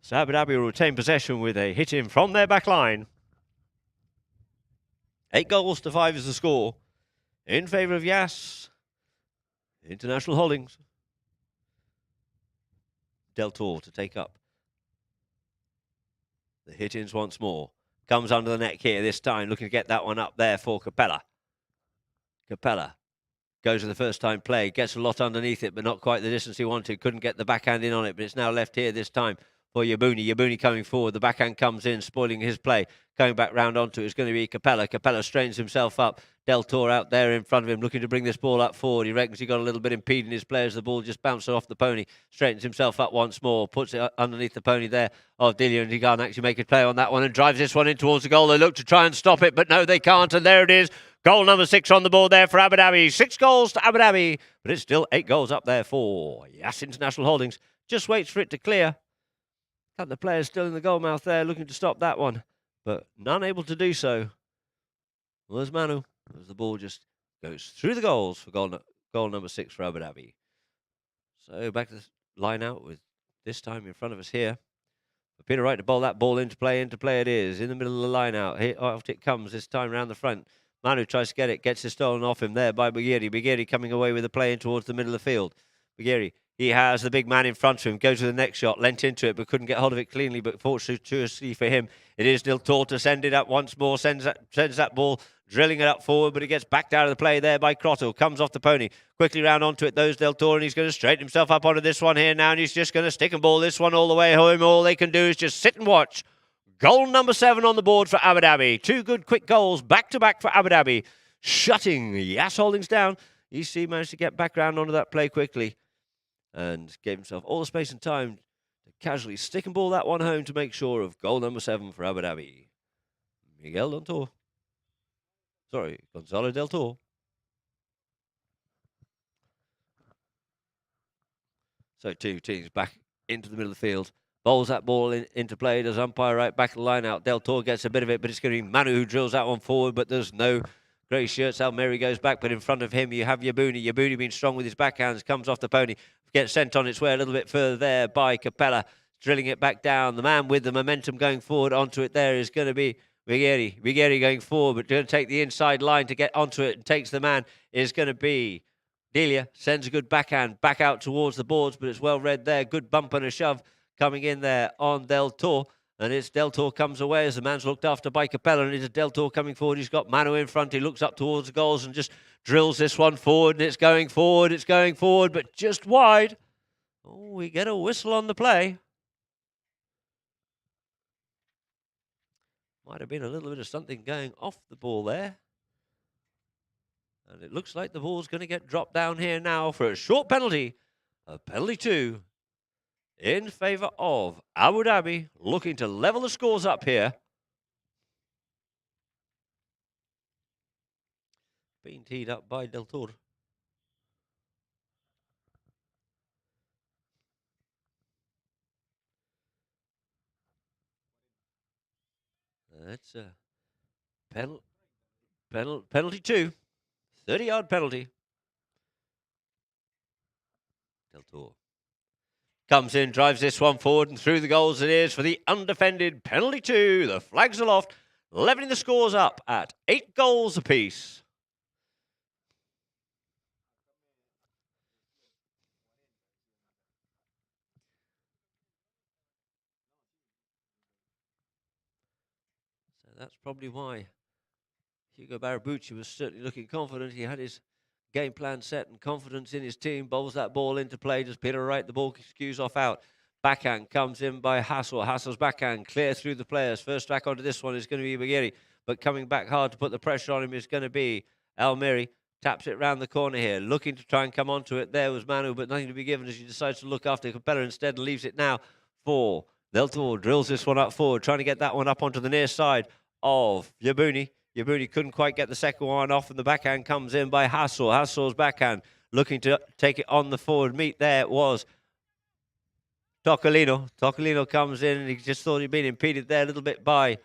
So Abu Dhabi will retain possession with a hit in from their back line. 8-5 is the score in favour of Yas International Holdings. Del Toro to take up the hit-ins once more. Comes under the neck here this time, looking to get that one up there for Capella. Capella goes to the first time play, gets a lot underneath it, but not quite the distance he wanted. Couldn't get the backhand in on it, but it's now left here this time for Yabuni. Yabuni coming forward. The backhand comes in, spoiling his play. Coming back round onto it is going to be Capella. Capella straightens himself up. Del Toro out there in front of him, looking to bring this ball up forward. He reckons he got a little bit impeding his players. The ball just bounced off the pony. Straightens himself up once more. Puts it underneath the pony there of Delia, and he can't actually make a play on that one and drives this one in towards the goal. They look to try and stop it, but no, they can't. And there it is. Goal number 6 on the board there for Abu Dhabi. 6 goals to Abu Dhabi, but it's still 8 goals up there for Yas International Holdings. Just waits for it to clear. Couple of players still in the goal mouth there looking to stop that one, but none able to do so. Well, there's Manu, as the ball just goes through the goals for goal number 6 for Abu Dhabi. So back to the line out with this time in front of us here. For Peter Wright to bowl that ball into play it is. In the middle of the line out. Here, out it comes this time round the front. Manu tries to get it, gets it stolen off him there by Bugheri. Bugheri coming away with the play in towards the middle of the field. Bugheri, he has the big man in front of him, goes to the next shot, lent into it, but couldn't get hold of it cleanly. But fortunately for him, it is Del Toro to send it up once more, sends that ball, drilling it up forward, but it gets backed out of the play there by Crotto. Comes off the pony, quickly round onto it, those Del Toro, and he's going to straighten himself up onto this one here now, and he's just going to stick and ball this one all the way home. All they can do is just sit and watch. Goal number 7 on the board for Abu Dhabi. 2 good quick goals back-to-back for Abu Dhabi, shutting Yas Holdings down. EC managed to get back round onto that play quickly and gave himself all the space and time to casually stick and ball that one home to make sure of goal number 7 for Abu Dhabi. Miguel Del Toro. Sorry, Gonzalo Del Toro. So 2 teams back into the middle of the field. Bowls that ball into play. Does umpire right back of the line out. Del Toro gets a bit of it, but it's going to be Manu who drills that one forward, but there's no grey shirts. Almeri goes back, but in front of him you have Yabuni. Yabuni being strong with his backhands, comes off the pony, gets sent on its way a little bit further there by Capella, drilling it back down. The man with the momentum going forward onto it there is going to be Bugheri. Bugheri going forward, but going to take the inside line to get onto it and takes the man is going to be Delia sends a good backhand back out towards the boards, but it's well read there. Good bump and a shove coming in there on Del Toro. And it's Del Toro comes away as the man's looked after by Capella, and it's Del Toro coming forward. He's got Manu in front. He looks up towards the goals and just drills this one forward, and it's going forward, but just wide. Oh, we get a whistle on the play. Might have been a little bit of something going off the ball there. And it looks like the ball's going to get dropped down here now for a short penalty. A penalty 2 in favour of Abu Dhabi, looking to level the scores up here. Being teed up by Del Toro. That's a penalty 2. 30-yard penalty. Del Toro comes in, drives this one forward, and through the goals it is for the undefended penalty 2. The flags aloft, levelling the scores up at 8 goals apiece. So that's probably why Hugo Barabucci was certainly looking confident. He had his game plan set and confidence in his team. Bowls that ball into play. Does Peter Wright? The ball skews off out. Backhand comes in by Hassel. Hassel's backhand clear through the players. First back onto this one is going to be Bagheri, but coming back hard to put the pressure on him is going to be Almiri. Taps it round the corner here, looking to try and come onto it. There was Manu, but nothing to be given as he decides to look after Capella instead and leaves it now for Del Toro. Drills this one up forward, trying to get that one up onto the near side of Yabuni. Yabuni couldn't quite get the second one off, and the backhand comes in by Hassel. Hassel's backhand looking to take it on the forward meet. There was Tocolino. Tocolino comes in, and he just thought he'd been impeded there a little bit by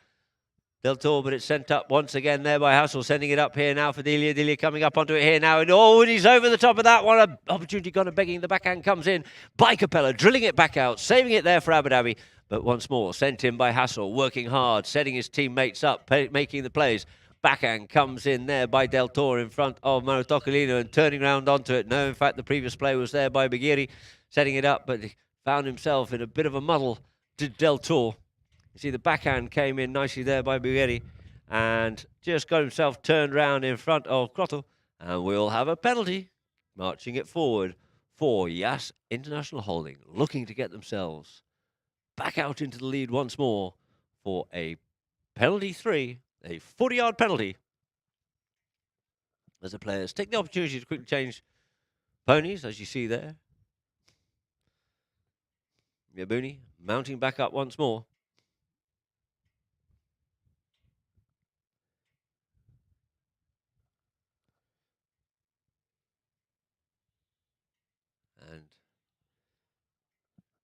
Del Toro, but it's sent up once again there by Hassel, sending it up here now for Delia. Delia coming up onto it here now, and oh, and he's over the top of that one. An opportunity gone and begging. The backhand comes in by Capella, drilling it back out, saving it there for Abu Dhabi. But once more, sent in by Hassel, working hard, setting his teammates up, making the plays. Backhand comes in there by Del Toro in front of Manu Tocolino and turning around onto it. No, in fact, the previous play was there by Bagheri, setting it up, but he found himself in a bit of a muddle to Del Toro. You see the backhand came in nicely there by Bagheri and just got himself turned round in front of Crotto, and we'll have a penalty marching it forward for Yas International Holding, looking to get themselves back out into the lead once more for a penalty 3, a 40-yard penalty. As the players take the opportunity to quickly change ponies, as you see there. Yabuni mounting back up once more. And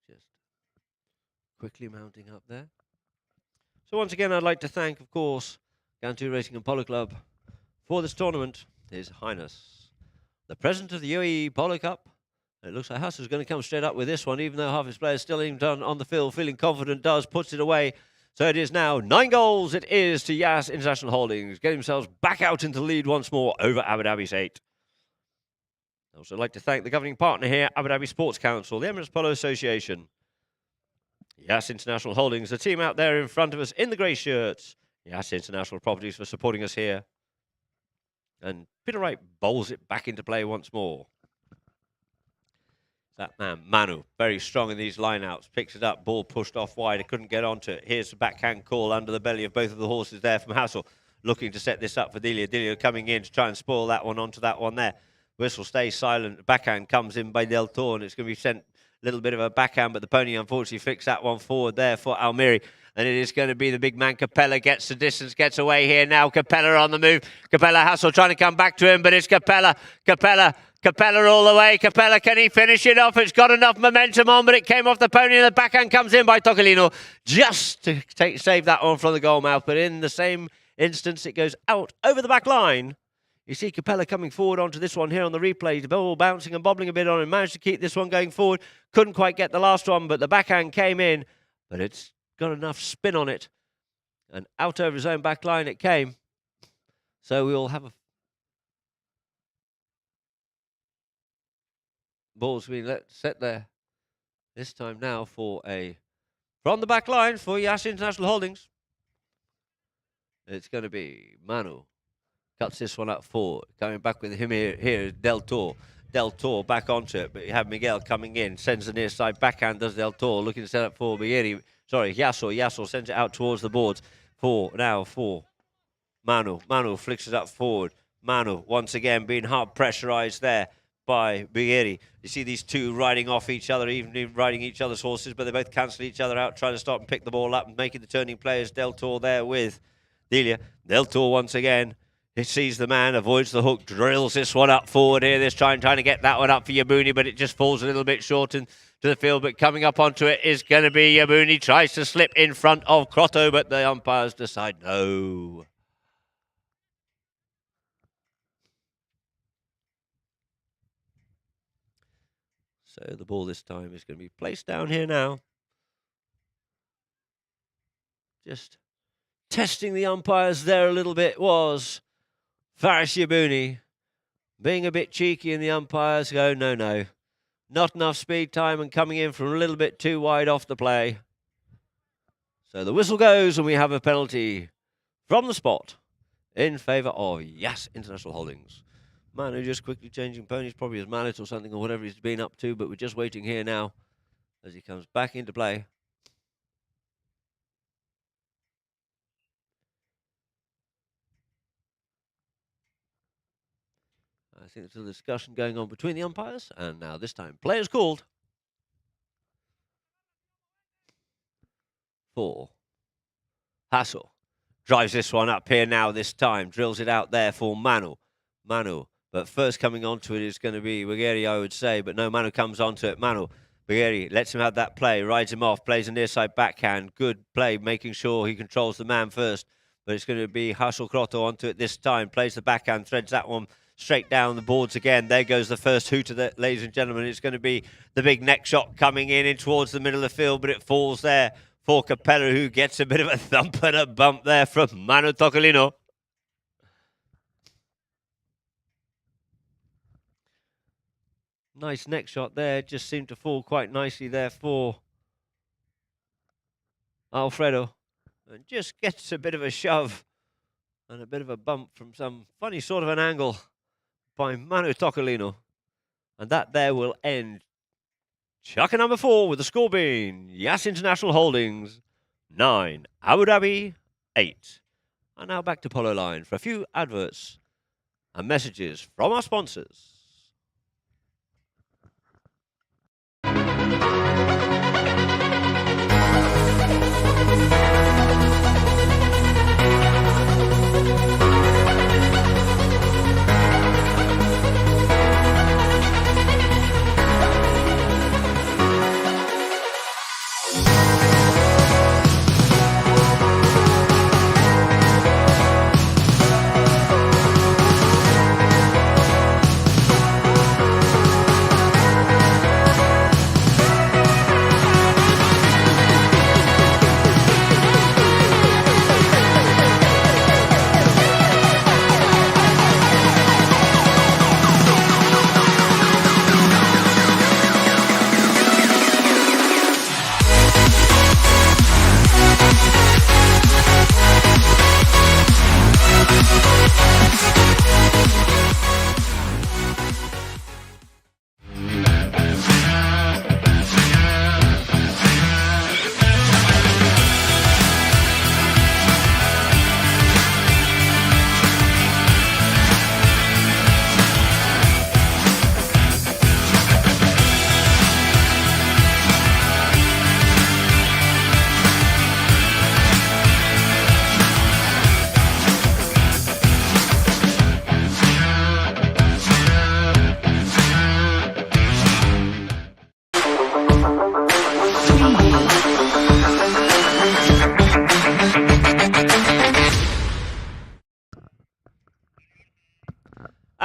just quickly mounting up there. So once again, I'd like to thank, of course, GHANTOOT Racing and Polo Club for this tournament. His Highness, the President of the UAE Polo Cup. It looks like Hassel's going to come straight up with this one, even though half his players still even done on the field, feeling confident, puts it away. So it is now 9 goals. It is to Yas International Holdings, getting themselves back out into the lead once more over Abu Dhabi's 8. I'd also like to thank the governing partner here, Abu Dhabi Sports Council, the Emirates Polo Association, Yas International Holdings, the team out there in front of us in the grey shirts, Yas International Properties for supporting us here. And Peter Wright bowls it back into play once more. That man, Manu, very strong in these lineouts, picks it up, ball pushed off wide, I couldn't get onto it. Here's the backhand call under the belly of both of the horses there from Hassel, looking to set this up for Delia. Delia coming in to try and spoil that one onto that one there. Whistle stays silent, backhand comes in by Del Toro, and it's going to be sent a little bit of a backhand, but the pony unfortunately flicks that one forward there for Almiri. And it is going to be the big man. Capella gets the distance, gets away here now. Capella on the move. Capella Hassel trying to come back to him, but it's Capella. Capella all the way. Capella, can he finish it off? It's got enough momentum on, but it came off the pony, and the backhand comes in by Tocolino just to save that one from the goal mouth. But in the same instance, it goes out over the back line. You see Capella coming forward onto this one here on the replay. The ball bouncing and bobbling a bit on him. Managed to keep this one going forward. Couldn't quite get the last one, but the backhand came in. But it's got enough spin on it. And out over his own back line it came. So we'll have a ball's been set there. This time now for from the back line for Yas International Holdings. It's going to be Manu. Cuts this one up forward. Coming back with him here is Del Toro. Del Toro back onto it, but you have Miguel coming in. Sends the near side backhand, does Del Toro. Looking to set up for Bieri. Sorry, Yasso. Yasso sends it out towards the boards. For Manu. Manu flicks it up forward. Manu, once again, being hard pressurized there by Bieri. You see these two riding off each other, even riding each other's horses, but they both cancel each other out, trying to stop and pick the ball up and making the turning players. Del Toro there with Delia. Del Toro once again. He sees the man, avoids the hook, drills this one up forward here. This trying to get that one up for Yabuni, but it just falls a little bit short into the field. But coming up onto it is going to be Yabuni. Tries to slip in front of Crotto, but the umpires decide no. So the ball this time is going to be placed down here now. Just testing the umpires there a little bit was Faris Yabuni, being a bit cheeky, and the umpires go, no, not enough speed time and coming in from a little bit too wide off the play. So the whistle goes and we have a penalty from the spot in favour of Yas International Holdings. Manu just quickly changing ponies, probably his mallet or something or whatever he's been up to, but we're just waiting here now as he comes back into play. I think there's a discussion going on between the umpires, and now this time, players called for Hassel. Drives this one up here now this time, drills it out there for Manu. But first coming onto it is going to be Bagheeri, I would say, but no, Manu comes onto it. Bagheeri lets him have that play, rides him off, plays a near side backhand. Good play, making sure he controls the man first. But it's going to be Hassel Crotto onto it this time, plays the backhand, threads that one straight down the boards again. There goes the first hooter, ladies and gentlemen. It's going to be the big neck shot coming in towards the middle of the field, but it falls there for Capella, who gets a bit of a thump and a bump there from Manu Tocolino. Nice neck shot there, just seemed to fall quite nicely there for Alfredo. And just gets a bit of a shove and a bit of a bump from some funny sort of an angle by Manu Tocolino. And that there will end Chaka number 4 with the score being Yas International Holdings 9, Abu Dhabi 8. And now back to Polo Line for a few adverts and messages from our sponsors.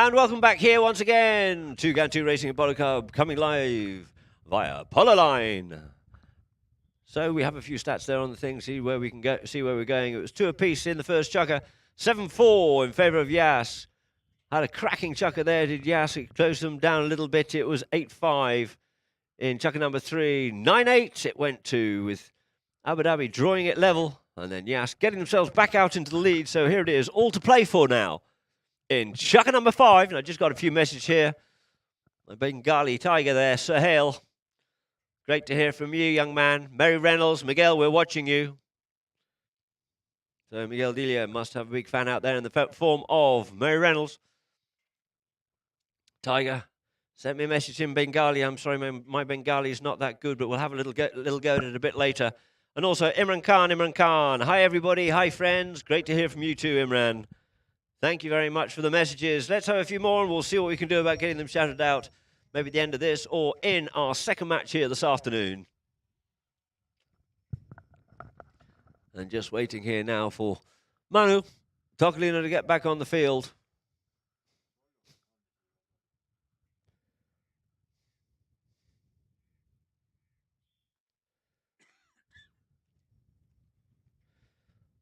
And welcome back here once again to GHANTOOT Racing and Polo Club, coming live via Polo Line. So we have a few stats there on the thing, see where we can go, see where we're going. It was 2 apiece in the first chukker, 7-4 in favour of Yas. Had a cracking chukker there, did Yas. It closed them down a little bit. It was 8-5 in chukker number 3. 9-8 it went to, with Abu Dhabi drawing it level. And then Yas getting themselves back out into the lead. So here it is, all to play for now in chukker number 5. And I just got a few messages here. My Bengali tiger there, Sahel. Great to hear from you, young man. Mary Reynolds, Miguel, we're watching you. So Miguel Delia must have a big fan out there in the form of Mary Reynolds. Tiger sent me a message in Bengali. I'm sorry, my Bengali is not that good, but we'll have a little go at it a bit later. And also Imran Khan. Hi, everybody. Hi, friends. Great to hear from you too, Imran. Thank you very much for the messages. Let's have a few more, and we'll see what we can do about getting them shouted out, maybe at the end of this or in our second match here this afternoon. And just waiting here now for Manu Tocolino to get back on the field.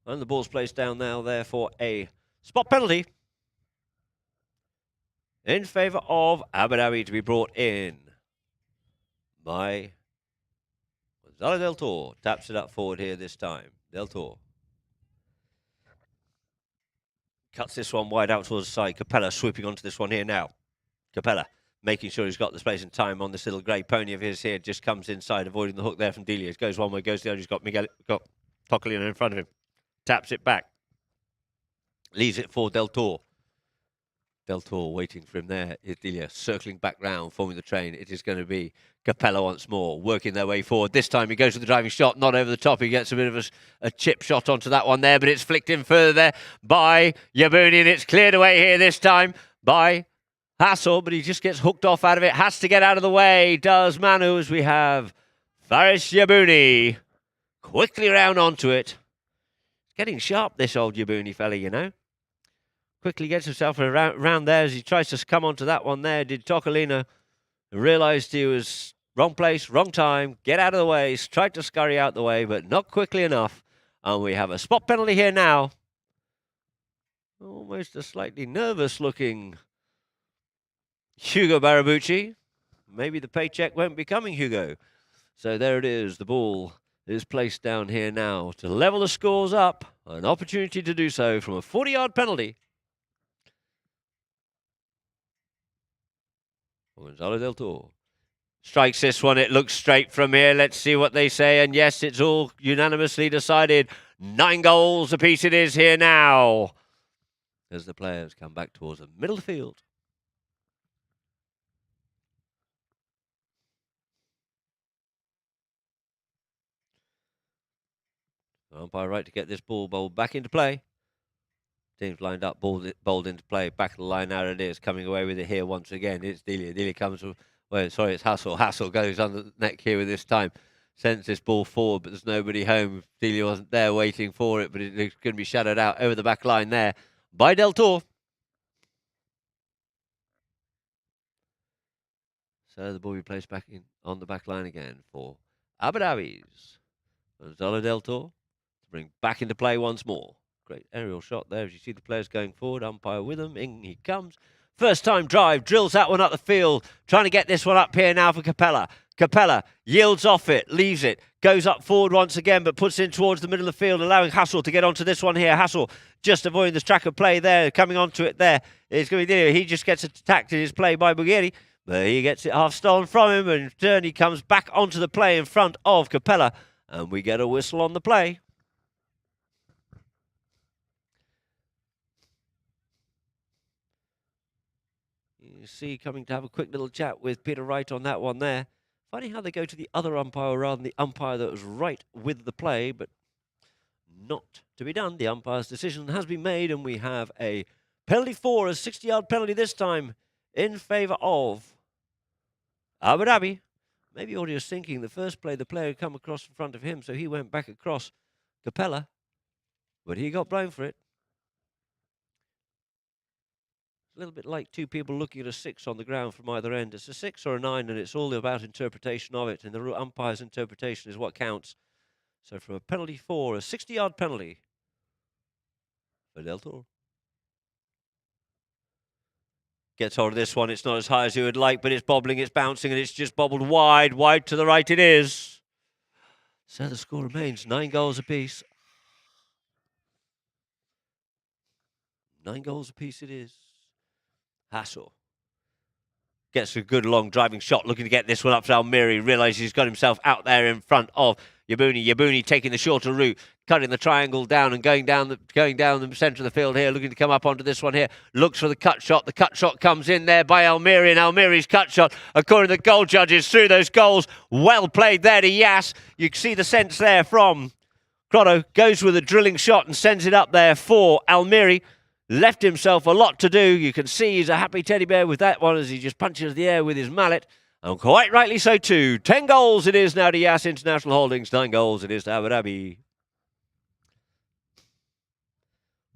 And the ball's placed down now there for a spot penalty in favour of Abu Dhabi, to be brought in by Gonzalo Del Toro. Taps it up forward here this time. Del Toro cuts this one wide out towards the side. Capella swooping onto this one here now. Capella making sure he's got the space and time on this little grey pony of his here. Just comes inside, avoiding the hook there from Delia. Goes one way, goes the other. He's got Tocolino in front of him. Taps it back. Leaves it for Del Toro. Del Toro waiting for him there. Delia circling back round, forming the train. It is going to be Capella once more, working their way forward. This time he goes for the driving shot, not over the top. He gets a bit of a chip shot onto that one there, but it's flicked in further there by Yabuni, and it's cleared away here this time by Hassel, but he just gets hooked off out of it. Has to get out of the way, does Manu, as we have Faris Yabuni quickly round onto it. Getting sharp, this old Yabuni fella, you know. Quickly gets himself around there as he tries to come onto that one there. Did Tocolino realised he was wrong place, wrong time, get out of the way, tried to scurry out the way, but not quickly enough. And we have a spot penalty here now. Almost a slightly nervous-looking Hugo Barabucci. Maybe the paycheck won't be coming, Hugo. So there it is. The ball is placed down here now to level the scores up. An opportunity to do so from a 40-yard penalty. Gonzalo Del Toro strikes this one. It looks straight from here. Let's see what they say. And yes, it's all unanimously decided. 9 goals apiece it is here now, as the players come back towards the middle of the field. Umpire right to get this ball bowled back into play. Teams lined up, bowled into play. Back of the line, now it is. Coming away with it here once again. It's Delia. Delia comes, sorry, it's Hassel. Hassel goes under the neck here with this time. Sends this ball forward, but there's nobody home. Delia wasn't there waiting for it, but it's going to be shadowed out over the back line there by Del Toro. So the ball will be placed back in on the back line again for Abu Dhabi's Gonzalo Del Toro to bring back into play once more. Great aerial shot there as you see the players going forward. Umpire with them. In he comes. First time drive. Drills that one up the field. Trying to get this one up here now for Capella. Capella yields off it. Leaves it. Goes up forward once again, but puts in towards the middle of the field, allowing Hassel to get onto this one here. Hassel just avoiding this track of play there. Coming onto it there. It's going to be there. He just gets attacked in his play by Bugheri. But he gets it half stolen from him. And in turn, he comes back onto the play in front of Capella. And we get a whistle on the play. You see coming to have a quick little chat with Peter Wright on that one there. Funny how they go to the other umpire rather than the umpire that was right with the play, but not to be done. The umpire's decision has been made, and we have a penalty for a 60-yard penalty this time in favour of Abu Dhabi. Maybe Audio's thinking the first play, the player had come across in front of him, so he went back across Capella, but he got blown for it. A little bit like two people looking at a 6 on the ground from either end. It's a 6 or a 9, and it's all about interpretation of it, and the umpire's interpretation is what counts. So from a penalty for a 60-yard penalty for Del Toro. Gets hold of this one. It's not as high as he would like, but it's bobbling, it's bouncing, and it's just bobbled wide. Wide to the right it is. So the score remains 9 goals apiece. 9 goals apiece it is. HABTOOR gets a good long driving shot, looking to get this one up to Almiri. Realises he's got himself out there in front of Yabuni. Yabuni taking the shorter route, cutting the triangle down and going down the centre of the field here, looking to come up onto this one here. Looks for the cut shot. The cut shot comes in there by Almiri, and Almiri's cut shot, according to the goal judges, through those goals. Well played there to Yas. You can see the sense there from Grotto. Goes with a drilling shot and sends it up there for Almiri. Left himself a lot to do. You can see he's a happy teddy bear with that one as he just punches the air with his mallet. And quite rightly so too. 10 goals it is now to Yas International Holdings. 9 goals it is to Abu Dhabi.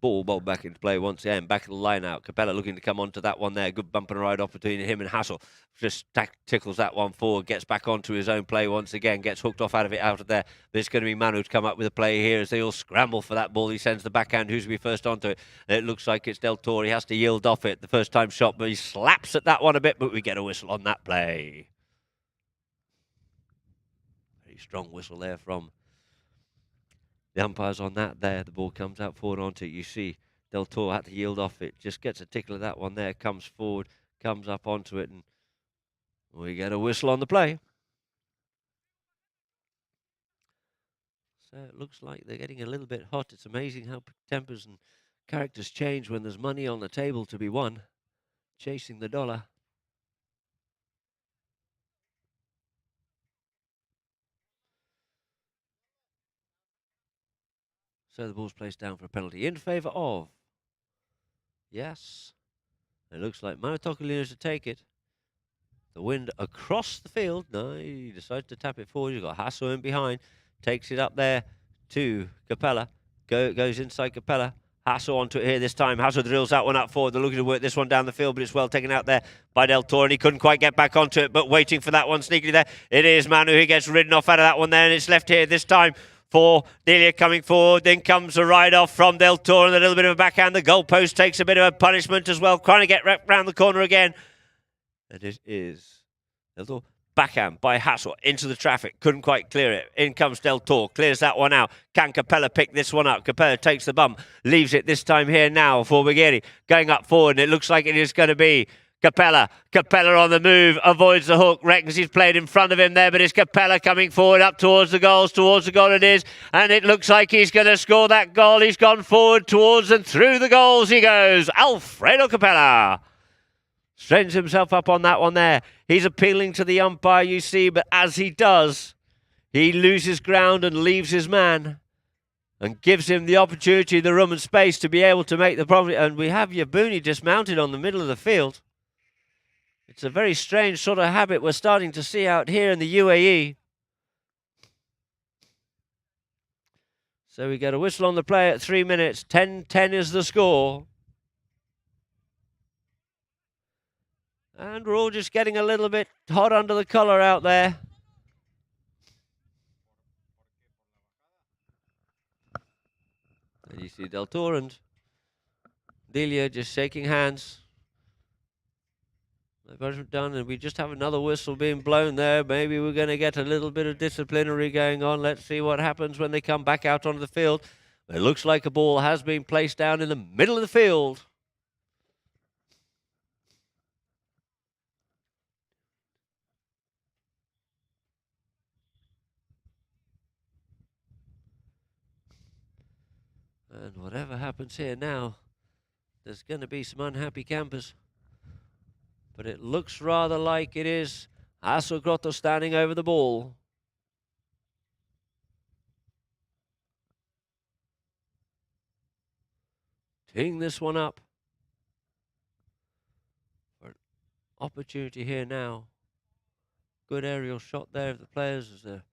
Ball back into play once again. Back of the line out. Capella looking to come onto that one there. Good bump and ride off between him and HABTOOR. Just tickles that one forward. Gets back onto his own play once again. Gets hooked off out of there. But it's going to be Manu to come up with a play here as they all scramble for that ball. He sends the backhand. Who's going to be first onto it? It looks like it's Del Toro. He has to yield off it. The first time shot, but he slaps at that one a bit. But we get a whistle on that play. Very strong whistle there from the umpires on that there. The ball comes out forward onto it. You see Del Toro had to yield off it. Just gets a tickle of that one there. Comes forward, comes up onto it, and we get a whistle on the play. So it looks like they're getting a little bit hot. It's amazing how tempers and characters change when there's money on the table to be won. Chasing the dollar. So the ball's placed down for a penalty in favour of. Yes. It looks like Maritoccolino to take it. The wind across the field. No, he decides to tap it forward. You've got HABTOOR in behind. Takes it up there to Capella. Goes inside Capella. HABTOOR onto it here this time. HABTOOR drills that one up forward. They're looking to work this one down the field, but it's well taken out there by Del Toro, and he couldn't quite get back onto it, but waiting for that one sneakily there. It is Manu who gets ridden off out of that one there, and it's left here this time for Delia coming forward. Then comes a ride-off from Del Toro and a little bit of a backhand. The goalpost takes a bit of a punishment as well, trying to get round the corner again. And it is Del Toro. Backhand by HABTOOR into the traffic. Couldn't quite clear it. In comes Del Toro. Clears that one out. Can Capella pick this one up? Capella takes the bump. Leaves it this time here now for Baghetti. Going up forward, and it looks like it is going to be Capella. Capella on the move. Avoids the hook. Reckons he's played in front of him there, but it's Capella coming forward up towards the goals. Towards the goal it is. And it looks like he's going to score that goal. He's gone forward towards and through the goals he goes. Alfredo Capella straightens himself up on that one there. He's appealing to the umpire, you see, but as he does, he loses ground and leaves his man and gives him the opportunity, the room and space to be able to make the problem. And we have Yabuni dismounted on the middle of the field. It's a very strange sort of habit we're starting to see out here in the UAE. So we get a whistle on the play at 3 minutes. 10-10 is the score. And we're all just getting a little bit hot under the collar out there. And you see Del Toro and Delia just shaking hands. They've done, and we just have another whistle being blown there. Maybe we're going to get a little bit of disciplinary going on. Let's see what happens when they come back out onto the field. It looks like a ball has been placed down in the middle of the field. And whatever happens here now, there's going to be some unhappy campers. But it looks rather like it is HABTOOR Grotto standing over the ball. Teeing this one up. For an opportunity here now. Good aerial shot there of the players as they're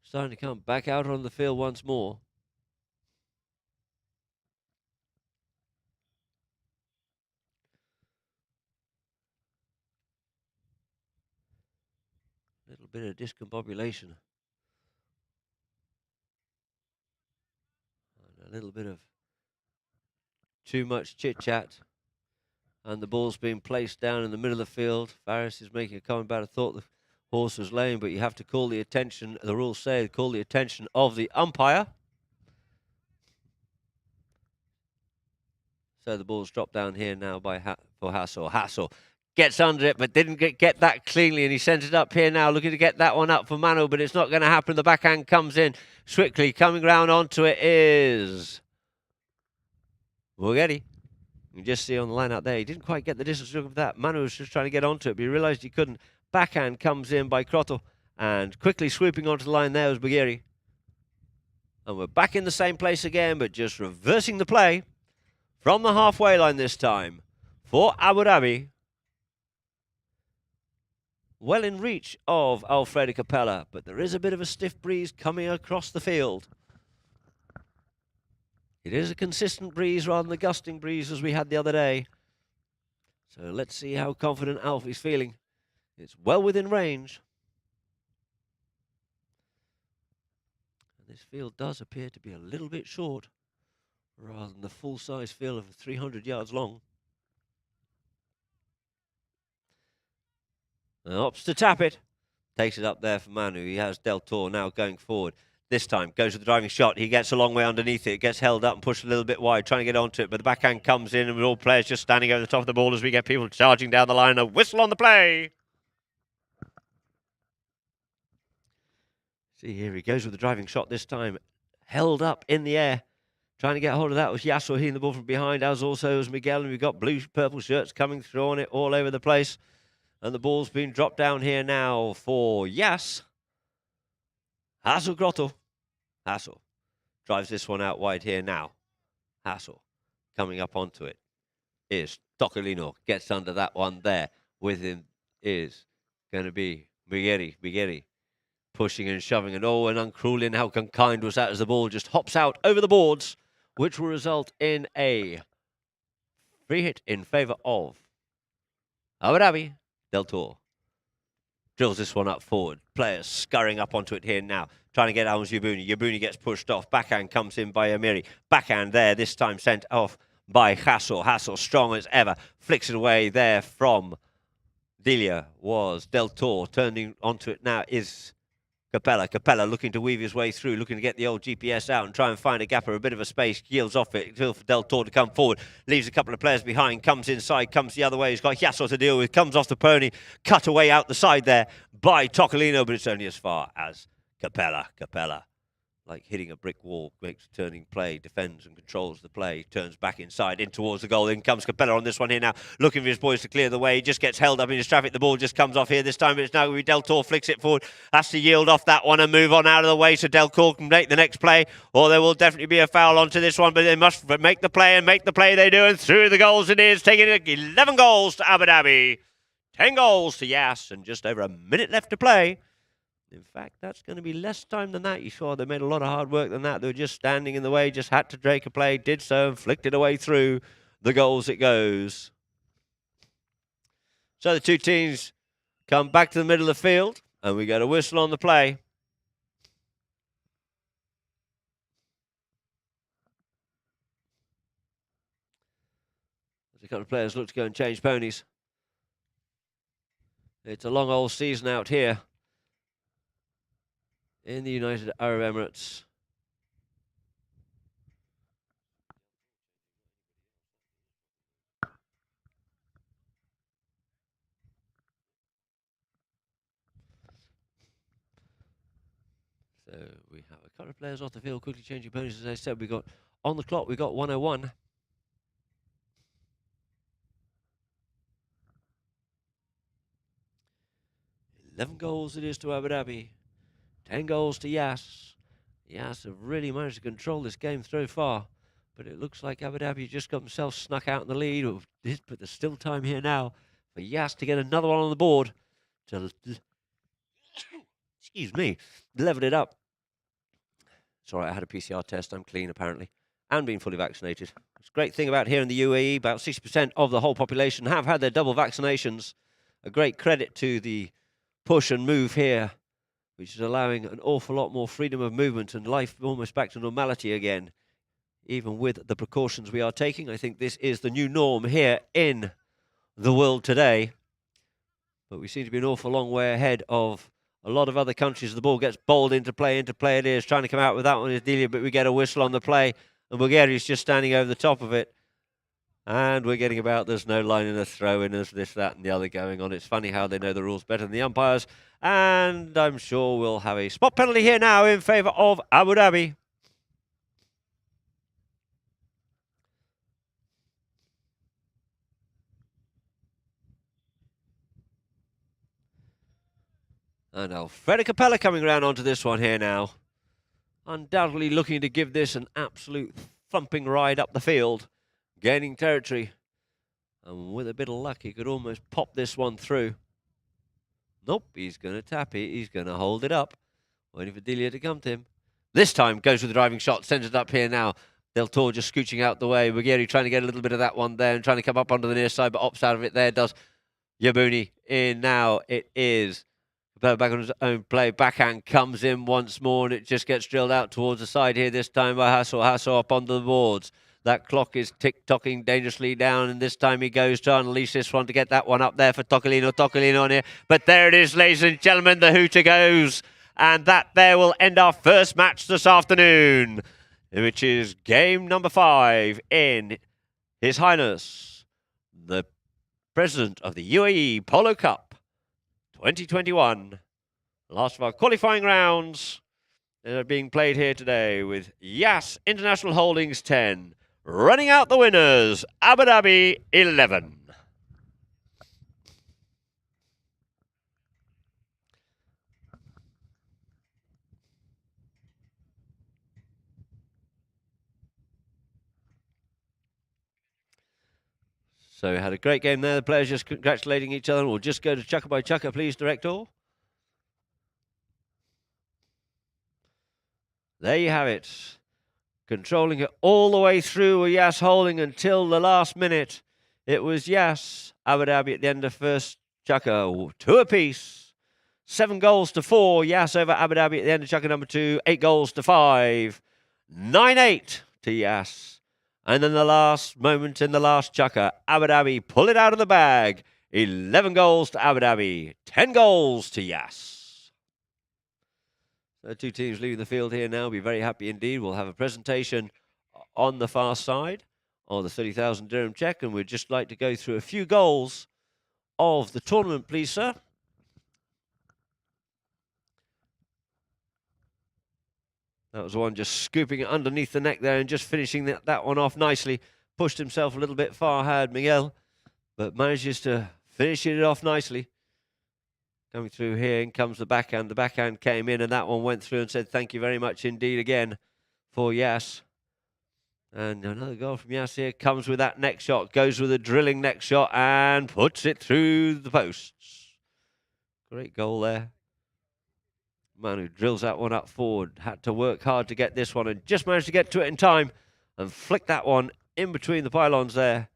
starting to come back out on the field once more. A little bit of discombobulation. And a little bit of too much chit-chat And the ball's being placed down in the middle of the field. Faris is making a comment about, I thought the horse was lame, but you have to call the attention, the rules say, call the attention of the umpire. So the ball's dropped down here now for Hassel. Hassel gets under it, but didn't get that cleanly, and he sends it up here now, looking to get that one up for Manu, but it's not going to happen. The backhand comes in quickly. Coming round onto it is Mugheri. You can just see on the line out there, he didn't quite get the distance of that. Manu was just trying to get onto it, but he realised he couldn't. Backhand comes in by Krotto, and quickly swooping onto the line there was Mugheri. And we're back in the same place again, but just reversing the play from the halfway line this time for Abu Dhabi. Well in reach of Alfredo Capella, but there is a bit of a stiff breeze coming across the field. It is a consistent breeze rather than a gusting breeze as we had the other day. So let's see how confident Alfie's feeling. It's well within range. And this field does appear to be a little bit short, rather than the full-size field of 300 yards long. And opts to tap it. Takes it up there for Manu. He has Del Toro now going forward. This time goes with the driving shot. He gets a long way underneath it. Gets held up and pushed a little bit wide, trying to get onto it. But the backhand comes in, and with all players just standing over the top of the ball as we get people charging down the line. A whistle on the play. See here, he goes with the driving shot this time. Held up in the air. Trying to get hold of that was Yasser hitting the ball from behind, as also as Miguel. And we've got blue, purple shirts coming through on it all over the place. And the ball's been dropped down here now for Yas. Hassel Grotto. Hassel drives this one out wide here now. Hassel coming up onto it is Tocolino. Gets under that one there. With him is going to be Mugheri. Mugheri pushing and shoving. And oh, and uncrueling. How kind was that as the ball just hops out over the boards, which will result in a free hit in favour of Abu Dhabi. Del Toro drills this one up forward. Players scurrying up onto it here now. Trying to get Alms Yabuni. Yabuni gets pushed off. Backhand comes in by Amiri. Backhand there, this time sent off by Hassel. Hassel strong as ever. Flicks it away there from Delia was Del Toro. Turning onto it now is Capella. Capella looking to weave his way through, looking to get the old GPS out and try and find a gap or a bit of a space. Yields off it for Del Toro to come forward. Leaves a couple of players behind. Comes inside, comes the other way. He's got Yasso to deal with. Comes off the pony. Cut away out the side there by Tocolino, but it's only as far as Capella. Capella, like hitting a brick wall, makes a turning play, defends and controls the play, turns back inside, in towards the goal. In comes Capella on this one here now, looking for his boys to clear the way. He just gets held up in his traffic. The ball just comes off here. This time it's now going to be Del Toro, flicks it forward, has to yield off that one and move on out of the way so Del Toro can make the next play, or there will definitely be a foul onto this one, but they must make the play, and make the play they do, and through the goals it is, taking 11 goals to Abu Dhabi, 10 goals to Yas, and just over a minute left to play. In fact, that's going to be less time than that. You saw they made a lot of hard work than that. They were just standing in the way, just had to break a play, did so, and flicked it away through the goals it goes. So the two teams come back to the middle of the field, and we get a whistle on the play. As a couple of players look to go and change ponies. It's a long old season out here in the United Arab Emirates. So we have a couple of players off the field quickly changing ponies. As I said, we got on the clock, we got 101. $11 goals it is to Abu Dhabi. 10 goals to Yas. Yas have really managed to control this game so far, but it looks like Abu Dhabi just got themselves snuck out in the lead. But there's still time here now for Yas to get another one on the board to, excuse me, level it up. It's all right, I had a PCR test. I'm clean, apparently, and been fully vaccinated. It's a great thing about here in the UAE, about 60% of the whole population have had their double vaccinations. A great credit to the push and move here, which is allowing an awful lot more freedom of movement and life almost back to normality again, even with the precautions we are taking. I think this is the new norm here in the world today. But we seem to be an awful long way ahead of a lot of other countries. The ball gets bowled into play it is. Trying to come out with that one is Delia, but we get a whistle on the play. And Bulgaria's just standing over the top of it. And we're getting about, there's no line in a throw in, there's this, that, and the other going on. It's funny how they know the rules better than the umpires. And I'm sure we'll have a spot penalty here now in favour of Abu Dhabi. And Alfredo Capella coming around onto this one here now. Undoubtedly looking to give this an absolute thumping ride up the field. Gaining territory. And with a bit of luck, he could almost pop this one through. Nope, he's going to tap it. He's going to hold it up. Waiting for Delia to come to him. This time goes with the driving shot. Sends it up here now. Del Toro just scooching out the way. Bulgaria trying to get a little bit of that one there and trying to come up onto the near side, but opts out of it there. Does Yabuni in now. It is back on his own play. Backhand comes in once more and it just gets drilled out towards the side here this time by Hasso. Hasso up onto the boards. That clock is tick-tocking dangerously down, and this time he goes to unleash this one to get that one up there for Tocolino. Tocolino on here. But there it is, ladies and gentlemen, the hooter goes. And that there will end our first match this afternoon, which is game number 5 in His Highness, the President of the UAE Polo Cup 2021. Last of our qualifying rounds that are being played here today with Yas International Holdings 10. Running out the winners, Abu Dhabi 11. So we had a great game there. The players just congratulating each other. We'll just go to chukker by chukker, please, Director. There you have it. Controlling it all the way through with Yas holding until the last minute. It was Yas, Abu Dhabi at the end of first chukker. 2 apiece. 7 goals to 4. Yas over Abu Dhabi at the end of chukker number 2. 8 goals to 5. 9-8 to Yas. And then the last moment in the last chukker, Abu Dhabi pull it out of the bag. 11 goals to Abu Dhabi. 10 goals to Yas. The 2 teams leaving the field here now. Be very happy indeed. We'll have a presentation on the far side of the 30,000 dirham check, and we'd just like to go through a few goals of the tournament, please, sir. That was one just scooping it underneath the neck there and just finishing that one off nicely. Pushed himself a little bit far, had Miguel, but manages to finish it off nicely. Coming through here, in comes the backhand. The backhand came in and that one went through and said thank you very much indeed again for Yas. And another goal from Yas here. Comes with that neck shot. Goes with a drilling neck shot and puts it through the posts. Great goal there. Manu drills that one up forward. Had to work hard to get this one and just managed to get to it in time and flick that one in between the pylons there.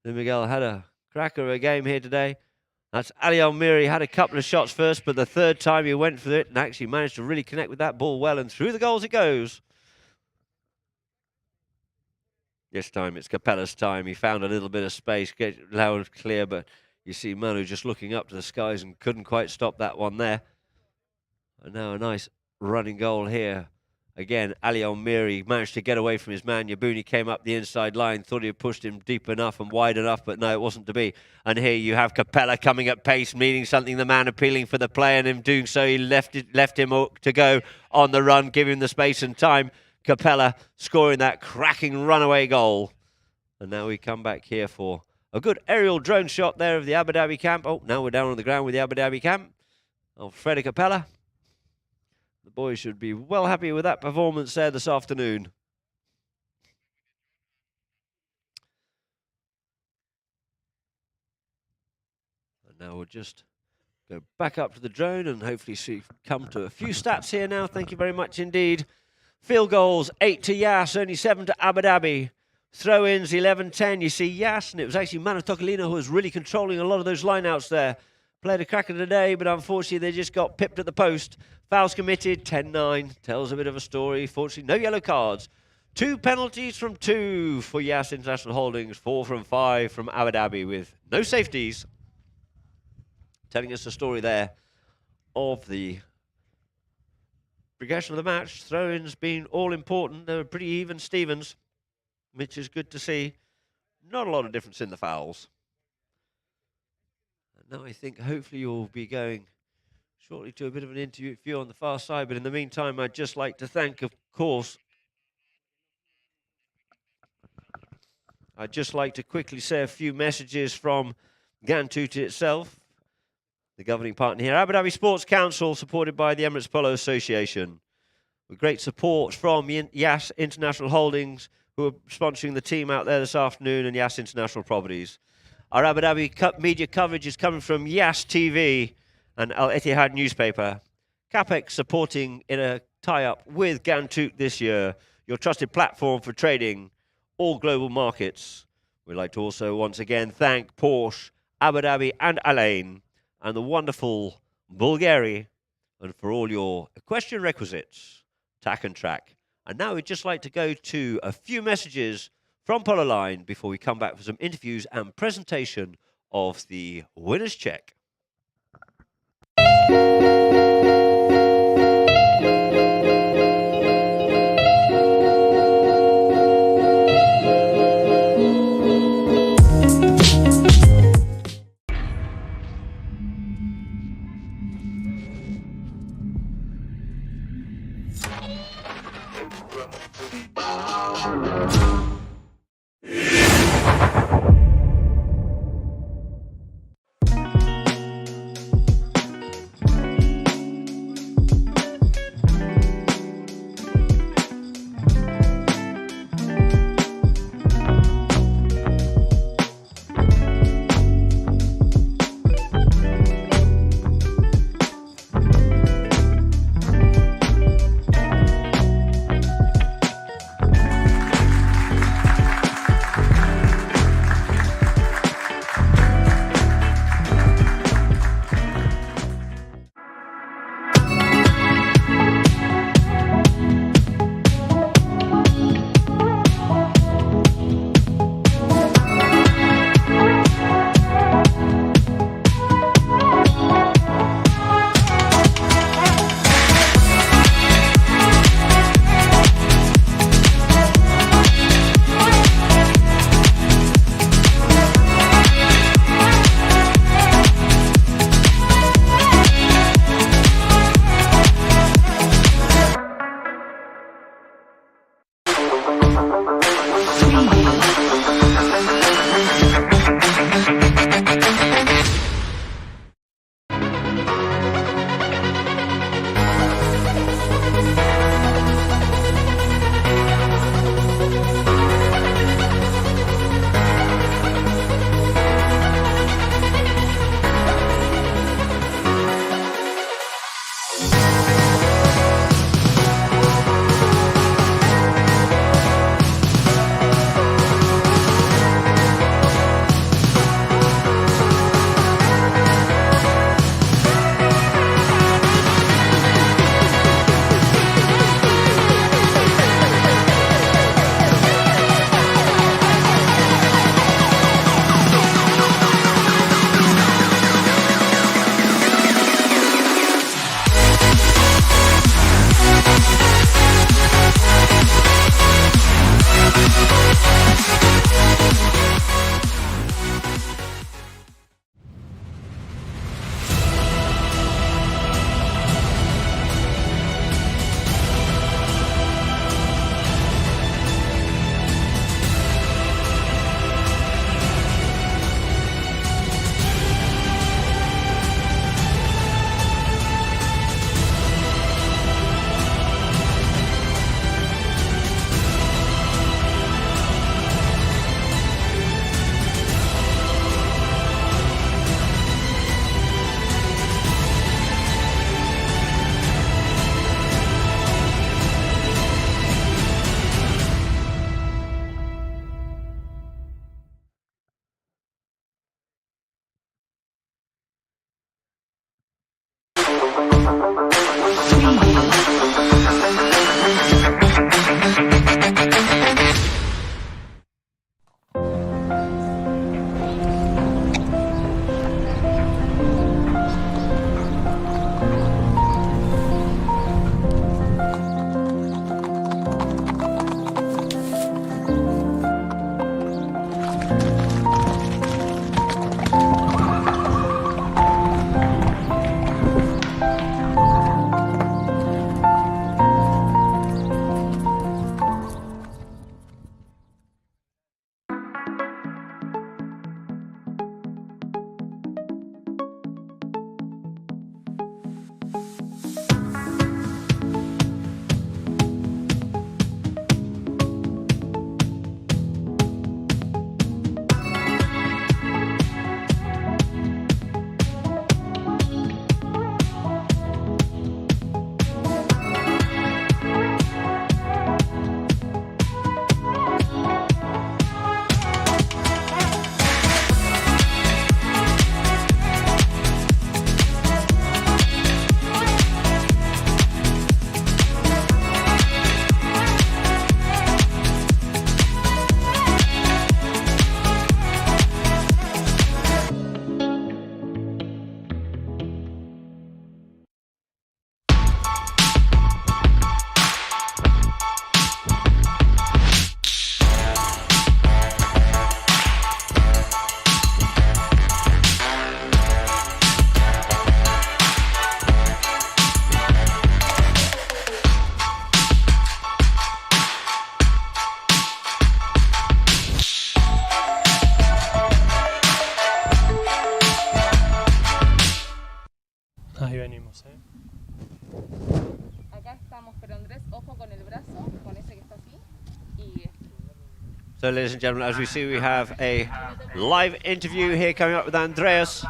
Then Miguel had a cracker of a game here today. That's Ali Almiri. Had a couple of shots first, but the third time he went for it and actually managed to really connect with that ball well, and through the goals it goes. This time it's Capella's time. He found a little bit of space, get loud and clear, but you see Manu just looking up to the skies and couldn't quite stop that one there. And now a nice running goal here. Again, Ali Almiri managed to get away from his man. Yabuni came up the inside line, thought he had pushed him deep enough and wide enough, but no, it wasn't to be. And here you have Capella coming at pace, meaning something, the man appealing for the play, and in doing so, he left him to go on the run, give him the space and time. Capella scoring that cracking runaway goal. And now we come back here for a good aerial drone shot there of the Abu Dhabi camp. Oh, now we're down on the ground with the Abu Dhabi camp. Alfredo Capella. The boys should be well happy with that performance there this afternoon. And now we'll just go back up to the drone and hopefully come to a few stats here now. Thank you very much indeed. Field goals, 8 to Yas, only 7 to Abu Dhabi. Throw-ins, 11-10. You see Yas, and it was actually Manu Tocolino who was really controlling a lot of those lineouts there. Played a cracker today, but unfortunately they just got pipped at the post. Fouls committed, 10-9. Tells a bit of a story. Fortunately, no yellow cards. 2 penalties from 2 for Yas International Holdings, 4 from 5 from Abu Dhabi with no safeties. Telling us the story there of the progression of the match. Throw-ins been all important. They were pretty even Stevens, which is good to see. Not a lot of difference in the fouls. And now I think hopefully you'll be going shortly to a bit of an interview on the far side. But in the meantime, I'd just like to thank, of course, I'd just like to quickly say a few messages from GHANTOOT itself, the governing partner here. Abu Dhabi Sports Council, supported by the Emirates Polo Association, with great support from Yas International Holdings, who are sponsoring the team out there this afternoon, and Yas International Properties. Our Abu Dhabi Cup media coverage is coming from Yas TV and Al Ittihad newspaper. CAPEX supporting in a tie-up with GHANTOOT this year, your trusted platform for trading all global markets. We'd like to also once again thank Porsche, Abu Dhabi and Alain, and the wonderful Bulgari, and for all your equestrian requisites, tack and track. And now we'd just like to go to a few messages from Polo Line before we come back for some interviews and presentation of the winner's check. So, ladies and gentlemen, as we see, we have a live interview here coming up with Andreas.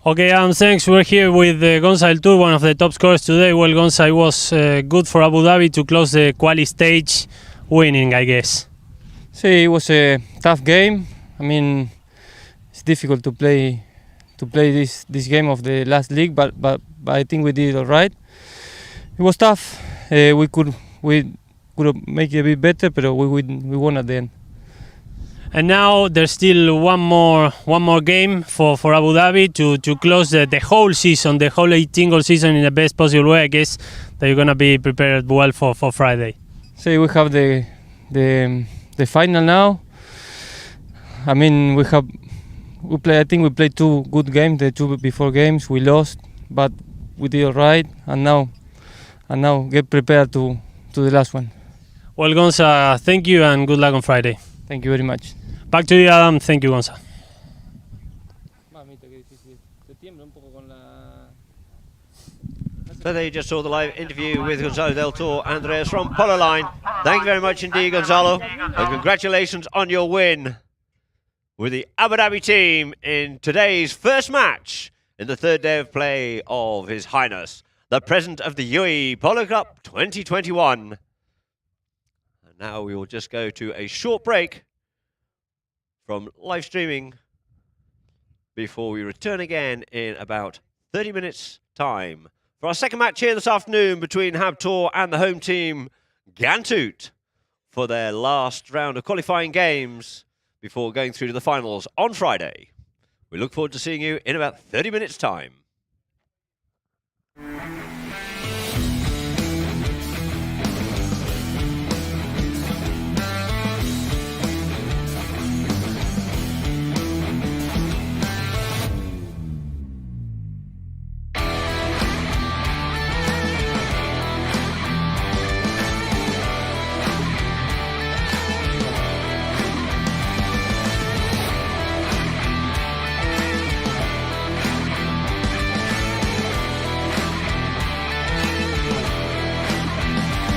Okay, thanks. We're here with Gonza HABTOOR, one of the top scorers today. Well, Gonza, it was good for Abu Dhabi to close the quali stage winning, I guess. See, it was a tough game. I mean, it's difficult to play this game of the last league, but I think we did all right. It was tough. We could make it a bit better, but we won at the end. And now there's still one more game for Abu Dhabi to close the whole season, the whole 18-goal season in the best possible way. I guess that you're gonna be prepared well for Friday. See, we have the final now. I mean, I think we played 2 good games. The 2 before games we lost, but we did all right. And now get prepared to the last one. Well, Gonza, thank you and good luck on Friday. Thank you very much. Back to you, Adam. Thank you, Gonza. So there you just saw the live interview with Gonzalo del Toro, Andreas from Polo Line. Thank you very much indeed, Gonzalo. And congratulations on your win with the Abu Dhabi team in today's first match in the 3rd day of play of His Highness, the President of the UAE Polo Cup 2021. And now we will just go to a short break from live streaming before we return again in about 30 minutes' time for our second match here this afternoon between HABTOOR and the home team GHANTOOT for their last round of qualifying games before going through to the finals on Friday. We look forward to seeing you in about 30 minutes' time.